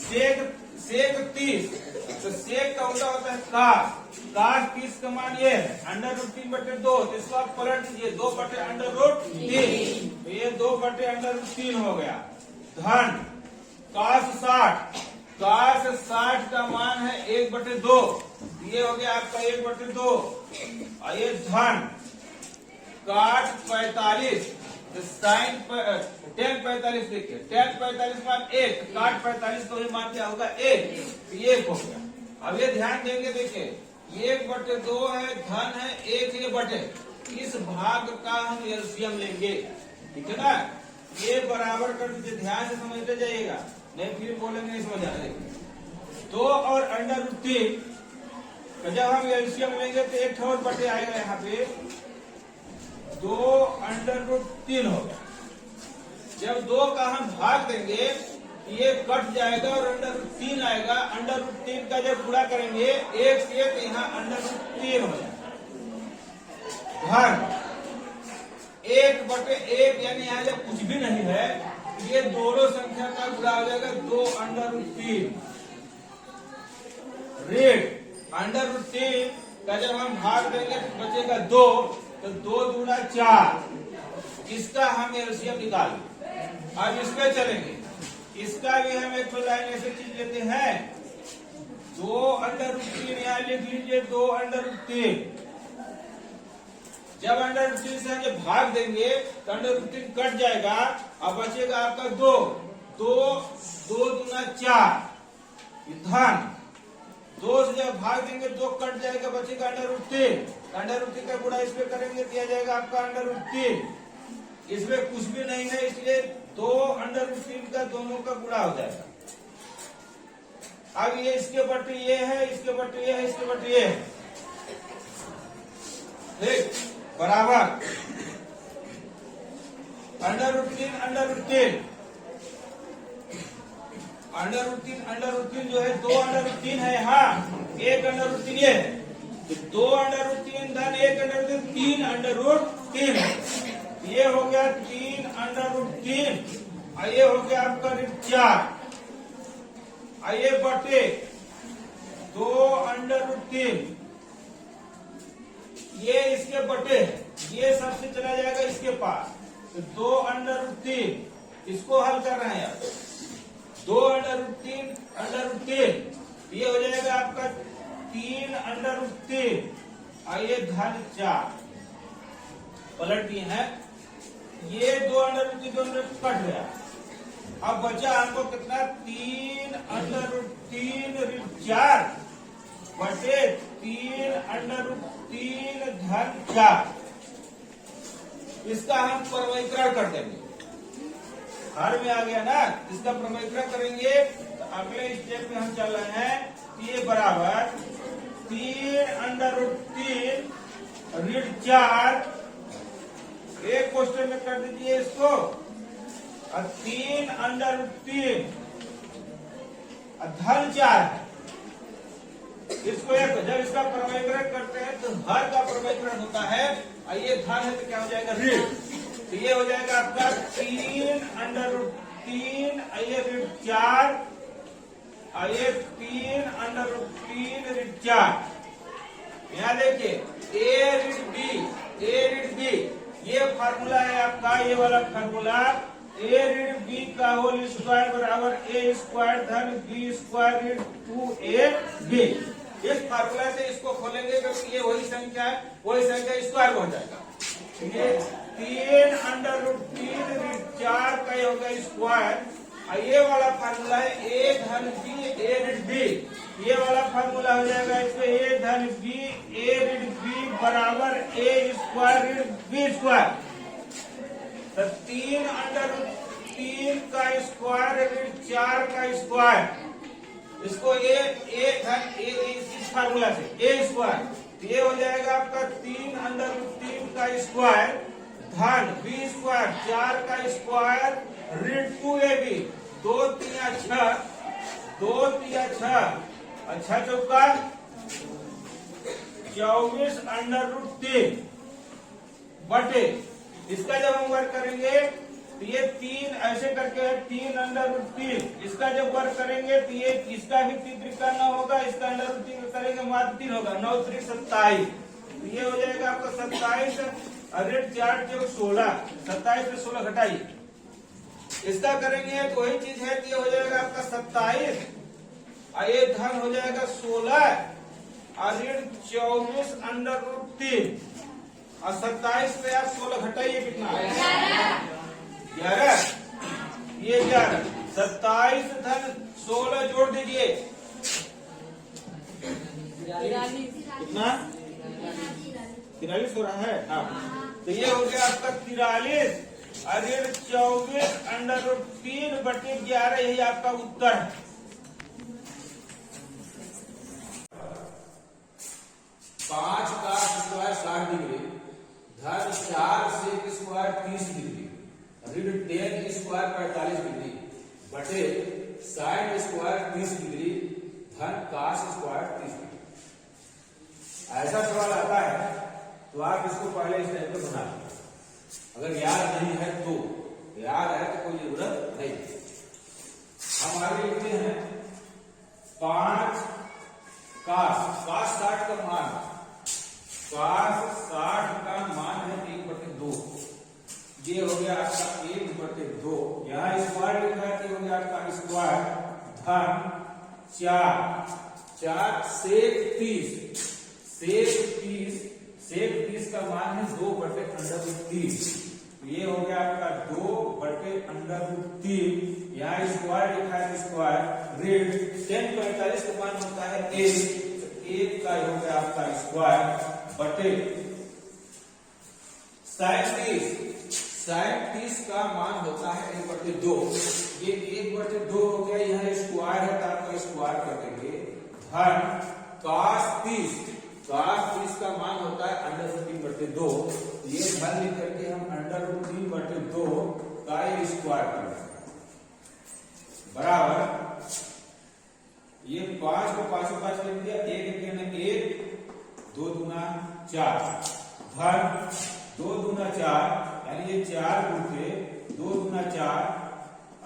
सेक 30, तो सेक का उल्टा होता है cos 30 का मान ये है अंडर रूट 3/2, तो इसको आप पलट दीजिए 2/√3, तो ये 2/√3 हो गया धन cos 60 का मान है 1/2, ये हो गया आपका 1/2, और ये धन cot 45, तो साइन tan 45, देखिए tan 45 मान 1, cot 45 तो ये मान क्या होगा 1, तो ये हो गया। अब ये ध्यान देंगे, देखिए 1/2 है, धन है 1, ये बटे, इस भाग का हम एलसीएम लेंगे, ठीक है ना। ये बराबर कर दीजिए, ध्यान से समझते जाइएगा, नहीं फिर बोलेंगे नहीं समझ आ रहा। 2 और अंडर रूट 3 का जब हम एलसीएम लेंगे तो एक और बटे आएगा, यहाँ पे 2 अंडर रूट 3 होगा। जब 2 का हम भाग देंगे ये कट जाएगा और अंडर रूट 3 आएगा, अंडर रूट 3 का जब पूरा करेंगे 1 से तो यहाँ अंडर रूट 3 हो जाएगा धन 1/1, यानी यहाँ जब कुछ भी नहीं है, ये दोनों संख्या का गुणा हो जाएगा 2 अंडर रूट 3 ऋण अंडर रूट 3 का जब हम भाग देंगे तो बचेगा 2, तो 2 दूना 4, इसका हम एलसीएम निकालेंगे। अब इसमें चलेंगे, इसका भी हम एक लाइन ऐसे चीज लेते हैं, 2 अंडर रूट 3 यहाँ लिख लीजिए, 2 अंडर रूट 3, जब अंडर रूट 3 से हम जब भाग देंगे तो अंडर रूट 3 कट जाएगा, अब बचेगा आपका 2 दूना 4 धन 2 से जब भाग देंगे 2 कट जाएगा, बचेगा अंडर रूट 3, अंडर रूट 3 का गुणा इसमें करेंगे, दिया जाएगा आपका अंडर रूट 3, इसमें कुछ भी नहीं है, इसलिए 2 अंडर रूट 3 का दोनों का गुणा हो जाएगा। अब ये इसके बटे ये है, इसके बटे ये है, इसके बटे ये है, ठीक, बराबर under root 3 under root 3 under root 3 under root 3 जो है 2 अंडर रूट 3 है, यहाँ 1 अंडर रूट 3 ये है, तो 2 अंडर रूट 3 धन 1 अंडर रूट 3 अंडर रूट 3 है, ये हो गया 3 अंडर रूट 3, और ये हो गया आपका 4, आइए बटे 2 अंडर रूट 3, ये इसके बटे ये सबसे चला जाएगा इसके पास, तो 2 अंडर रूट 3 इसको हल कर रहे हैं आप। 2 अंडर रूट 3 ये हो जाएगा आपका 3 अंडर रूट 3, आइए धन 4 पलट दिए हैं। ये 2 अंडर रूट 3 दोनों कट गया, अब बचा हमको कितना 3 अंडर रूट 3 ऋण 4 बटे 3 अंडर रूट 3 धन 4। इसका हम प्रमेयीकरण कर देंगे, हर में आ गया ना, इसका प्रमेयीकरण करेंगे तो अगले स्टेप में हम चल रहे हैं कि ये बराबर 3 अंडर रूट 3 ऋण 4, एक क्वेश्चन में कर दीजिए इसको, और 3 अंडर रूट 3 धन 4 इसको एक, जब इसका प्रमेयीकरण करते हैं तो हर का प्रमेयीकरण होता है, ये धन है तो क्या हो जाएगा ऋण, तो ये हो जाएगा आपका 3 अंडर रूट 3 आइए ऋण 4, आइए 3 अंडर रूट 3 ऋण 4। यहाँ देखिए ए ऋण बी ये फार्मूला है आपका, ये वाला फार्मूला ए ऋण बी का होल स्क्वायर बराबर ए स्क्वायर धन बी स्क्वायर ऋण 2ab। इस फार्मूला से इसको खोलेंगे क्योंकि ये वही संख्या है, वही संख्या स्क्वायर हो जाएगा। ये 3 अंडर रूट 3 ऋण 4 का होगा स्क्वायर, ये वाला फार्मूला है ए धन बी ए ऋण बी, ये वाला फार्मूला हो जाएगा इसमें ए धन बी ए ऋण बी बराबर ए स्क्वायर ऋण बी स्क्वायर। तो 3 अंडर रूट 3 का स्क्वायर ऋण 4 का स्क्वायर, इसको ए धन ए इस फार्मूला से ए स्क्वायर, ये हो जाएगा आपका 3 अंडर रूट 3 का स्क्वायर धन बी स्क्वायर 4 का स्क्वायर ऋण 2ab, 2 3 6, 2 3 6, अच्छा चौका 24 अंडर रूट 3 बटे, इसका जब हम वर्क करेंगे तो ये 3 ऐसे करके 3 अंडर रूट 3, इसका जब वर्क करेंगे तो ये इसका भी 3 त्रिका 9 होगा, इसका अंडर रूट 3 करेंगे मात्र 3 होगा, 9 3 27, तो ये हो जाएगा आपका 27 ऋण 4 जो 16, 27 से 16 घटाइए, इसका करेंगे तो वही चीज है कि हो जाएगा आपका 27 और ये धन हो जाएगा 16 और ऋण 24 अंडर रूट 3 और 27 पे आप 16 घटाइए कितना आएगा 11, ये 11, 27 धन 16 जोड़ दीजिए कितना 43 हो रहा है। हाँ, तो ये हो गया आपका 43 और ऋण 24 अंडर रूट 3 बटे 11, यही आपका उत्तर है। पांच का स्क्वायर 60 डिग्री धन 4 से स्क्वायर 30 डिग्री ऋण 10 स्क्वायर 45 डिग्री बटे साइन स्क्वायर 30 डिग्री धन कास स्क्वायर 30 डिग्री। ऐसा सवाल आता है तो आप इसको पहले इस टाइप में बना लो, अगर याद नहीं है तो, याद है तो कोई जरूरत नहीं। हम आगे लिखते हैं 5 कास 60 का मान, कास 60 का मान है 1/2, ये हो गया आपका 1/2, यहाँ स्क्वायर लिखा है तो हो गया आपका स्क्वायर धन 4 सेक 30, सेक 30 का मान है 2/√3, ये हो गया आपका 2/√3, यहाँ स्क्वायर लिखा है स्क्वायर ऋण 10 45 का मान होता है 1 का हो गया आपका स्क्वायर बटे साइन 30 का मान होता है 1/2, ये 1/2 हो गया, यहाँ स्क्वायर है तो आपका स्क्वायर कर देंगे धन कास 30 का मान होता है √3/2, ये धन लिख करके हम √3/2 का स्क्वायर कर देंगे बराबर, ये 5 को 5 लिख दिया, 1 2 दूना 4 धन 2 दूना 4, यानी ये 4 गुणे 2 दूना 4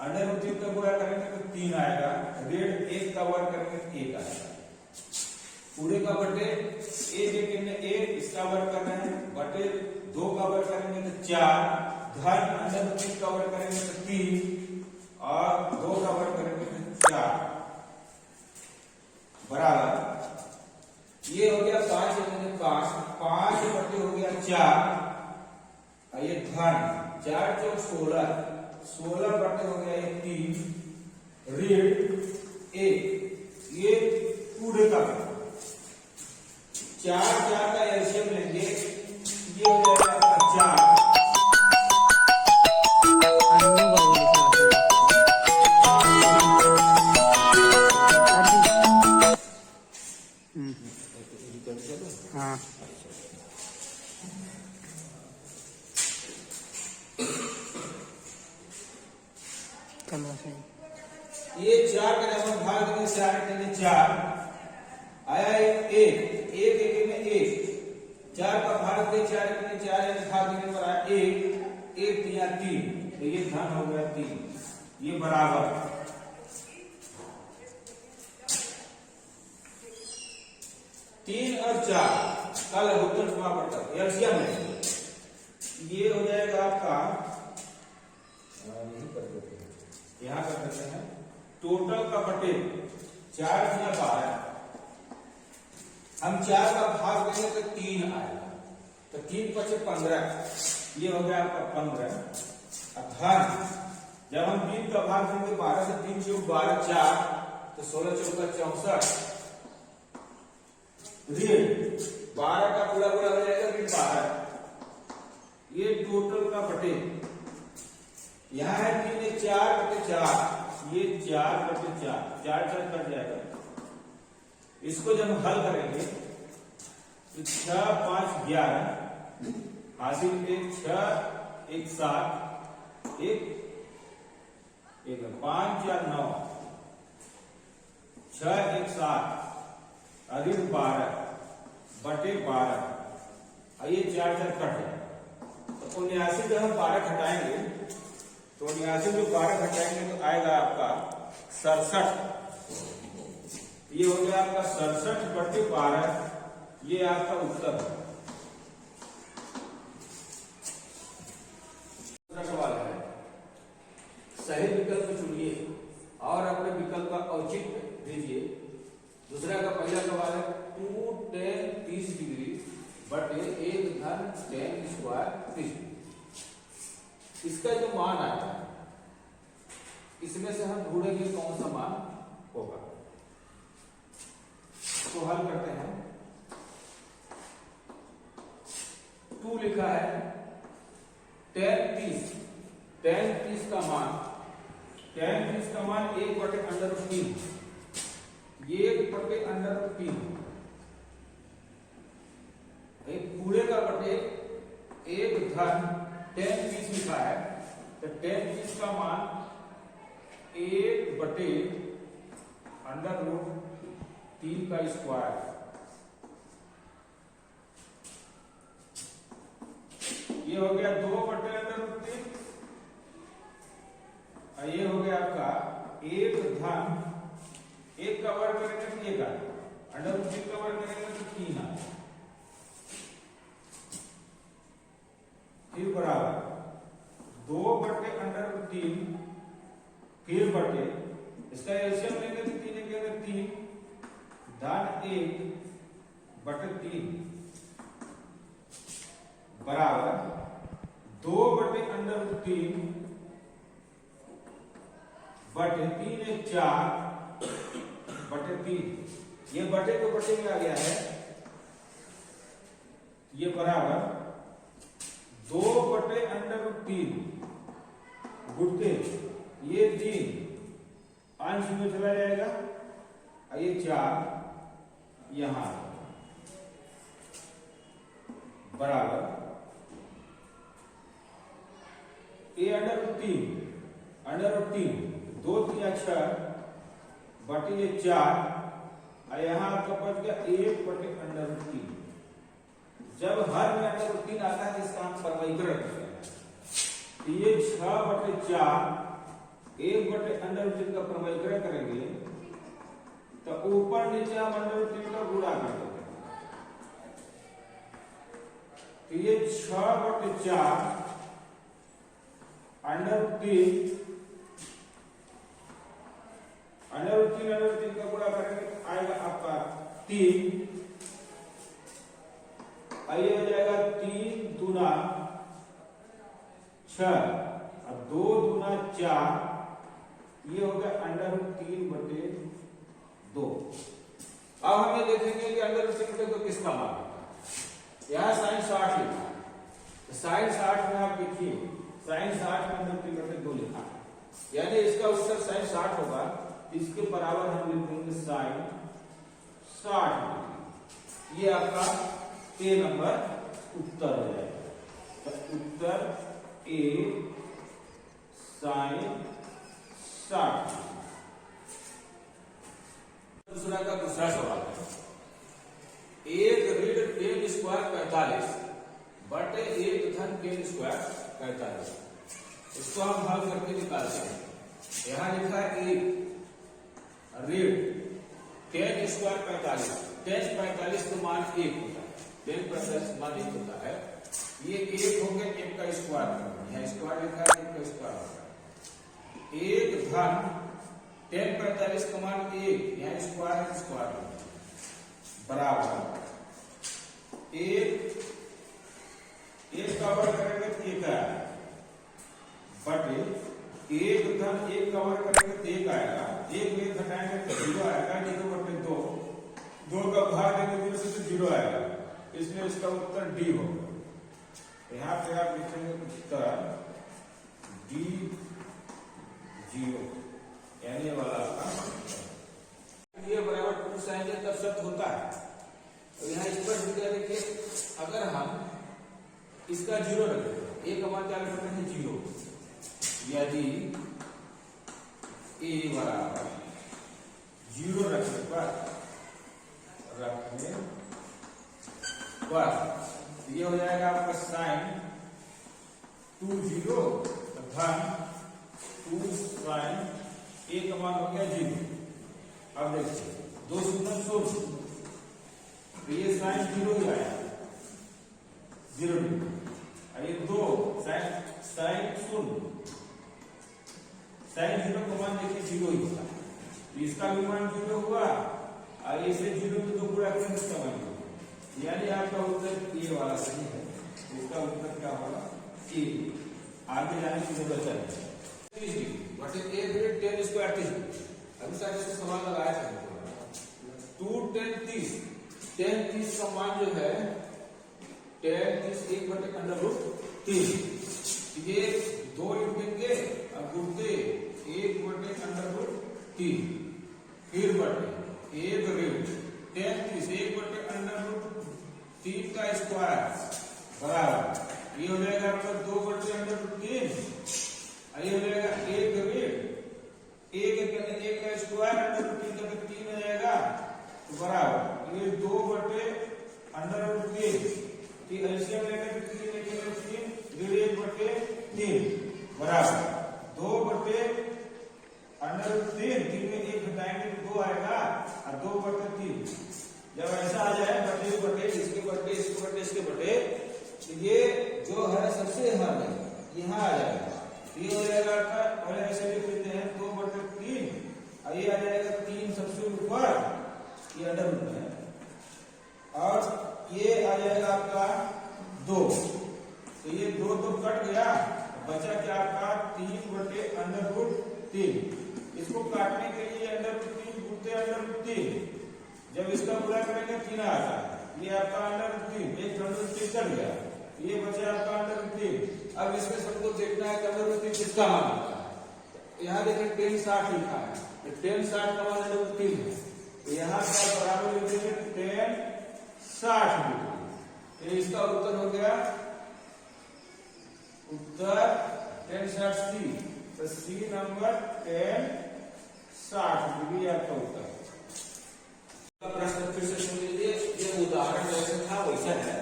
अंडर रूट 3 का गुणा करेंगे तो 3 आएगा, रेड 1 का वर्ग करेंगे तो 1 आएगा, पूरे का बटे 1 इसका वर्ग कर रहे हैं, बटे 2 का वर्ग करेंगे तो 4, धन अंडर रूट 3 का वर्ग करेंगे तो 3 और 2 का वर्ग करेंगे तो 4 बराबर ये हो गया 5 बटे हो गया 4, ये धन 4 चौक 16 बटे हो गया ये 3, ऋण 1, ये पूरे का 4 का एलसीएम लेंगे, ये हो जाएगा आपका 4। हाँ ये 4 का जब हम भाग देंगे 4 आया 1 4 का भाग दे 4 भाग देने पर आया 1 3 तो ये धन हो गया 3, ये बराबर 3 और 4 कल होकर समापन कर एलसीएम है, ये हो जाएगा आपका यहां कर देते हैं टोटल का बटे 4 या 12, हम 4 का भाग देंगे तो 3 आएगा, तो 3 पचे 15, ये हो गया आपका 15, धन जब हम 3 का भाग देंगे 12 से 3 चौक 12 4 तो 16 चौका 64, ऋण 12 का पूरा हो जाएगा ऋण 12, ये टोटल का बटे यहां है 3 4 बटे 4, ये 4 बटे 4 कट जाएगा, इसको जब हम हल करेंगे तो 6 5 11 हासिल के 6 1 7 1 5 4 9 6 1 7 ऋण 12 बटे 12, ये 4 कट जाएगा, तो 79 जब हम 12 घटाएंगे तो 79 जो 12 घटाएंगे तो आएगा आपका 67, ये हो गया आपका 67 बटे 12, ये आपका उत्तर है। दूसरा सवाल है, सही विकल्प चुनिए और अपने विकल्प का औचित्य दीजिए। दूसरा का पहला सवाल है 2 tan 30 डिग्री बटे 1 धन tan स्क्वायर 30, इसका जो मान आया है इसमें से हम ढूंढेंगे कौन सा मान होगा, तो हल करते हैं। 2 लिखा है tan 30 का मान 1 बटे अंडर रूट 3, 1 बटे अंडर रूट 3, पूरे का बटे 1 धन tan 30 लिखा है, तो tan 30 का मान 1 बटे अंडर रूट 3 का स्क्वायर, ये हो गया 2 बटे अंडर रूट 3, और ये हो गया आपका 1 धन 1 का वर्ग करेंगे तो 1 आएगा, अंडर रूट 3 का वर्ग करेंगे तो 3 आएगा, फिर बराबर 2 बटे अंडर रूट 3 फिर बटे इसका एलसीएम लेंगे तो 3 धन 1 बटे 3 बराबर 2 बटे अंडर रूट 3 बटे 3 4 बटे 3, ये बटे को बटे में आ गया है, ये बराबर 2 बटे अंडर रूट 3 गुणके ये 3 अंश में चला जाएगा, ये 4 यहां बराबर ये अंडर रूट 3 2 3 6 बटे ये 4, और यहां आपका बच गया 1 बटे अंडर रूट 3। जब हर में अंडर रूट 3 आता है इसका हम परवैकरण करते हैं, तो ये 6 बटे 4 1 बटे अंडर रूट 3 का प्रमेयकरण करेंगे तो ऊपर नीचे हम अंडर रूट 3 का गुणा कर देंगे। तो ये 6 बटे 4 अंडर रूट 3 का गुणा करेंगे आएगा आपका 3। आइए हो जाएगा 3 दूना 6 और 2 दूना 4, ये हो गया अंडर रूट 3 बटे 2। अब हम ये देखेंगे कि अंडर रूट 3 बटे 2 किसका मान होता है। यहाँ साइन 60 लिखा है, साइन 60 में आप देखिए साइन 60 में अंडर रूट 3 बटे 2 लिखा है, यानी इसका उत्तर साइन 60 होगा। इसके बराबर हम लिख देंगे साइन 60। ये आपका ए नंबर उत्तर हो जाएगा। तो उत्तर ए साइन 60। दूसरा का दूसरा सवाल है, एक ऋण 10 स्क्वायर 45 बटे 1 धन 10 स्क्वायर 45, इसको हम हल करके निकालते हैं। यहां लिखा है एक ऋण 10 स्क्वायर 45, 10 45 का मान 1 होता है, 10 45 मान 1 होता है। ये 1 हो गया 1 का स्क्वायर, यहाँ स्क्वायर लिखा है 1 का स्क्वायर होता है। 1 धन 10 45 का मान 1, यहाँ स्क्वायर है स्क्वायर बराबर 1 का वर्ग करेंगे तो 1 आएगा बटे 1 धन 1 का वर्ग करेंगे तो 1 आएगा, 1 में घटाएंगे तो 0 आएगा, 0 बटे 2, 2 का भाग देंगे 0 से तो 0 आएगा, इसलिए इसका उत्तर डी होगा। यहाँ पे आप लिखेंगे उत्तर डी 0, यानी वाला आपका ये बराबर 2 साइन तब सत्य होता है। तो यहाँ स्पष्ट दिया देखिए, अगर हम इसका 0 रखें, ए का मान क्या रखते हैं 0, यदि ए बराबर 0 रखने पर ये हो जाएगा आपका साइन 2 0 धन 2 साइन ए का मान हो गया 0। अब देखिए 2 शून्य 16, तो ये साइन 0 ही आया 0 डिग्री, और ये 2 साइन 0 का मान देखिए 0 ही होगा, तो इसका भी मान 0 हुआ, और इसे 0 में 2 गुणा करेंगे इसका मान 0, यानी आपका उत्तर ए वाला सही है। इसका उत्तर क्या होगा ए। आगे जाने की जरूरत है 30 डिग्री बटे 1 ऋण 10 स्क्वायर 30 डिग्री। अभी सर इसको सवाल लगाया था 2 10 30, 10 30 का मान जो है 10 30 1 बटे अंडर रूट 3, ये 2 लिख देंगे और गुणते 1 बटे अंडर रूट 3, फिर बटे 1 ऋण 10 30 1 बटे अंडर रूट 3 का स्क्वायर बराबर ये हो जाएगा आपका 2 बटे अंडर रूट 3, ये हो जाएगा 1 ऋण 1 का स्क्वायर अंडर रूट 3 का 3 हो जाएगा, तो बराबर ये 2 बटे अंडर रूट 3, ठीक है, एलसीएम लेकर 3 लेकर 3 ऋण 1 बटे 3 बराबर 2 बटे अंडर रूट 3, 3 में 1 घटाएंगे तो 2 आएगा, और 2 बटे 3 जब ऐसा आ जाए बटे बटे इसके बटे इसके बटे इसके बटे, तो ये जो है सबसे हर है यहाँ आ जाएगा, ये हो जाएगा आपका पहले ऐसे लिख लेते हैं 2 बटे 3, और ये आ जाएगा 3 सबसे ऊपर, ये अंडर रूट है, और ये आ जाएगा आपका 2, तो ये 2 तो कट गया, बचा क्या आपका 3 बटे अंडर रूट 3। इसको काटने के लिए अंडर रूट 3 गुणते अंडर रूट 3, जब इसका गुणा करेंगे 3 आता है, ये आपका अंडर रूट 3, एक अंडर रूट 3 कट गया, ये बचा आपका अंडर रूट 3। अब इसमें सबको देखना है कि अंडर रूट 3 किसका मान होता है। यहाँ देखिए 10 60 लिखा है, तो 10 60 का मान अंडर रूट 3 है, तो यहाँ का बराबर लिख देंगे 10 60 डिग्री। तो इसका उत्तर हो गया उत्तर 10 60 तो सी नंबर 10 60 डिग्री आपका उत्तर। प्रश्न फिर से सुन लीजिए, ये उदाहरण जैसे था वैसा है,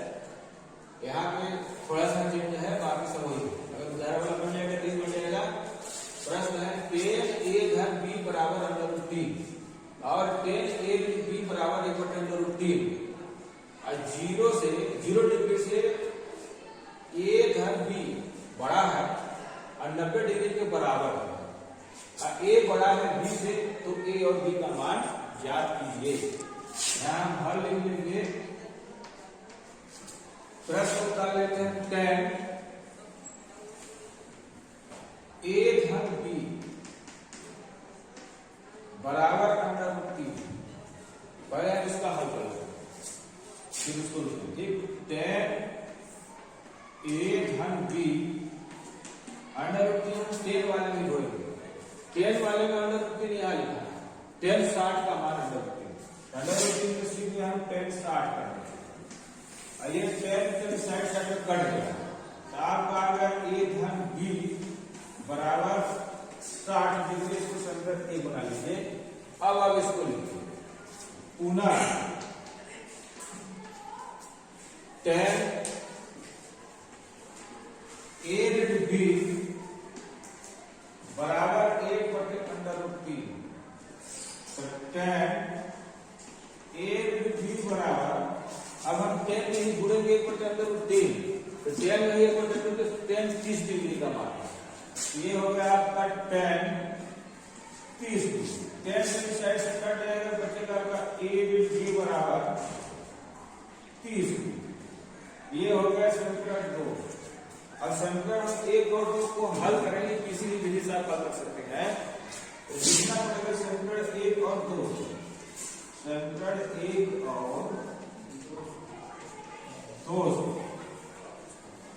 यहाँ पे थोड़ा सा चेंज है, बाकी सब वही है। अगर उदाहरण वाला बन जाएगा तो बन जाएगा। प्रश्न है 3 और 0 डिग्री से ए धन बी बड़ा है और 90 डिग्री के बराबर है और ए बड़ा है बी से, तो ए और बी का मान ज्ञात कीजिए। यहां हम हल लिख लेंगे। प्रश्न उतार लेते हैं। 10 ए धन बी बराबर √3। पहले हम इसका हल करेंगे, फिर उसको लिखेंगे। 10 ए धन बी √3 हम 10 वाले में जोड़ेंगे। 10 वाले में √3 यहाँ लिखा है। 10 60 का मान √3 के सीधे हम 10 60 कर देंगे। ये 10 साइड में कट गया, तो आपका आ गया ए धन बी बराबर 60 डिग्री। इसको समीकरण ए बना लीजिए। अब इसको लिखिए पुनः 10 ए ऋण बी बराबर 1/√3। तो 10 ए ऋण बी बराबर, अब हम 10 में ही जुड़ेंगे 1/√3, तो 10 में ही 1/√3 तो 10 30 डिग्री का मान। ये हो गया आपका 10 30 डिग्री। 10 में साइड से कट जाएगा, बचेगा आपका ए बी बराबर 30 डिग्री। ये हो गया समीकरण 2। अब समीकरण 1 और 2 को हल करेंगे, किसी भी विधि से आप हल कर सकते हैं। तो लिखना पड़ेगा समीकरण 1 और 2। समीकरण 1 और 2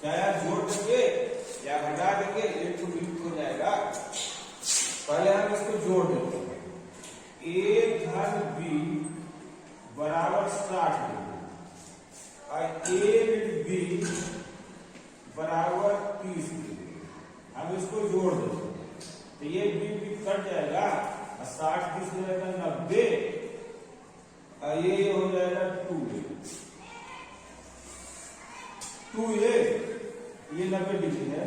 चाहे आप जोड़ देंगे या हटा देंगे, एक तो विलुप्त हो जाएगा। पहले हम इसको जोड़ देंगे। ए धन बी बराबर 60 डिग्री और ए ऋण बी बराबर 30 डिग्री। हम इसको जोड़ देंगे, तो ये बी कट जाएगा और 60 30 हो जाएगा 90 और ये हो जाएगा 2a। ये 90 डिग्री है,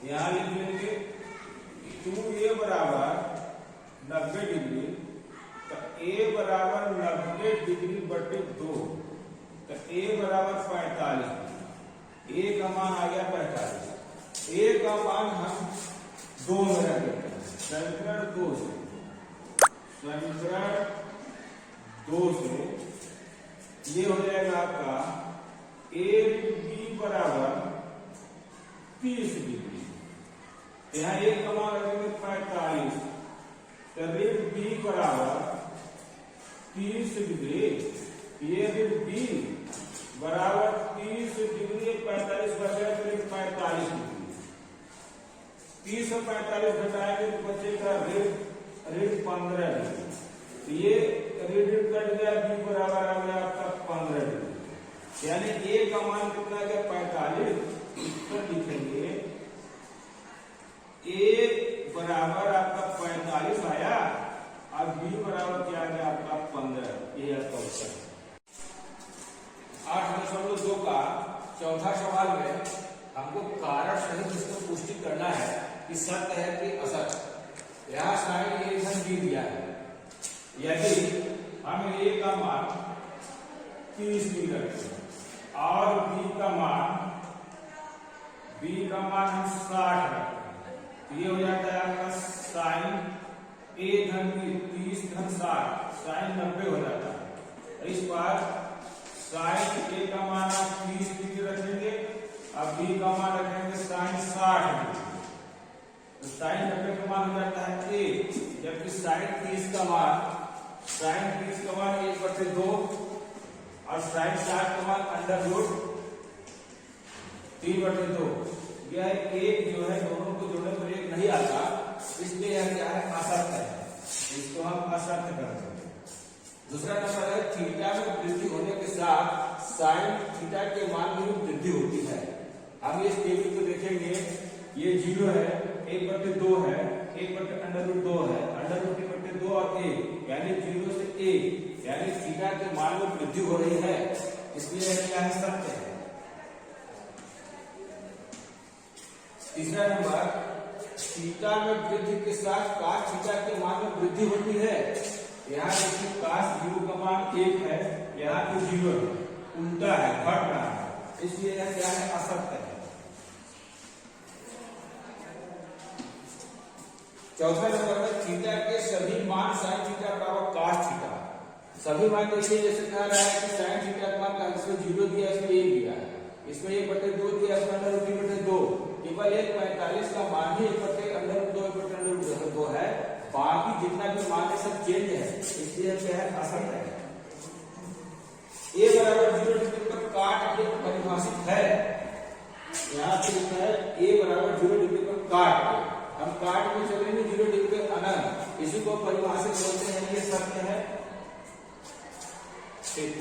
यहां लिख लेंगे 2a बराबर 90 डिग्री। तो a बराबर 90 डिग्री बटे 2, तो a बराबर 45। a का मान आ गया 45। a का मान हम 2 में रख देते हैं। समीकरण 2 से ये हो जाएगा आपका ए बी बराबर 30 डिग्री। यहाँ एक का मान रखेंगे 45, तो ऋण बी बराबर 30 डिग्री। ये ऋण बी बराबर 30 डिग्री 45 बचेगा, तो 45 डिग्री। 30 और 45 घटाएंगे तो बचेगा ऋण 15 डिग्री। तो ये ऋण कट गया, बी बराबर आ गया आपका 15 डिग्री। यानी ए का मान कितना गया 45। इसको लिखेंगे ए बराबर आपका 45 आया और बी बराबर क्या आ गया आपका 15। ये आपका उत्तर है। 8.2 का चौथा सवाल में हमको कारण सहित इसको पुष्टि करना है कि सत्य है कि असत्य। यहाँ साइन ए धन बी दिया है। यदि हम ए का मान 30 डिग्री रखते हैं और बी का मान हम 60 रखते हैं, तो ये हो जाता है आपका साइन ए धन बी 30 धन 60, साइन 90 हो जाता है। इस बार साइन ए का मान आप 30 डिग्री रखेंगे और बी का मान रखेंगे साइन 60 डिग्री, तो साइन 90 का मान हो जाता है 1, जबकि साइन 30 का मान 1/2 और साइन 60 का मान √3/2। यह एक जो है दोनों को जोड़ने पर एक नहीं आता, इसलिए यह क्या है असत्य है। इसको हम असत्य कर सकते हैं। दूसरा नंबर है थीटा में वृद्धि होने के साथ साइन थीटा के मान में वृद्धि होती है। हम इस टेबल को देखेंगे, ये 0 है, 1/2 है, 1/√2 है, √3/2 और 1, यानी 0 से 1, यानी थीटा के मान में वृद्धि हो रही है, इसलिए यह क्या है सत्य है। तीसरा नंबर थीटा में वृद्धि के साथ cos थीटा के मान में वृद्धि होती है, यहाँ देखिए cos 0 का मान 1 है, यहाँ तो 0 है, उल्टा है, घट रहा है, इसलिए यह क्या है, असत्य है। चौथा नंबर है थीटा के सभी मान sin थीटा बराबर cos थीटा। सभी मान देखिए जैसे कह रहा है कि sin थीटा का मान इसमें 0 दिया, इसमें 1 दिया है, इसमें 1/2 दिया, इसमें √2/2, केवल 1/45 का मान ही 1/2 है, बाकी जितना भी मान है सब चेंज है, इसलिए क्या है, असत्य है। a बराबर 0 डिग्री पर काट के परिभाषित है, यहाँ पे लिखा है a बराबर 0 डिग्री पर काट के, हम काट में चलेंगे 0 डिग्री पे अनंत, इसी को परिभाषित बोलते हैं, ये सत्य है। ठीक।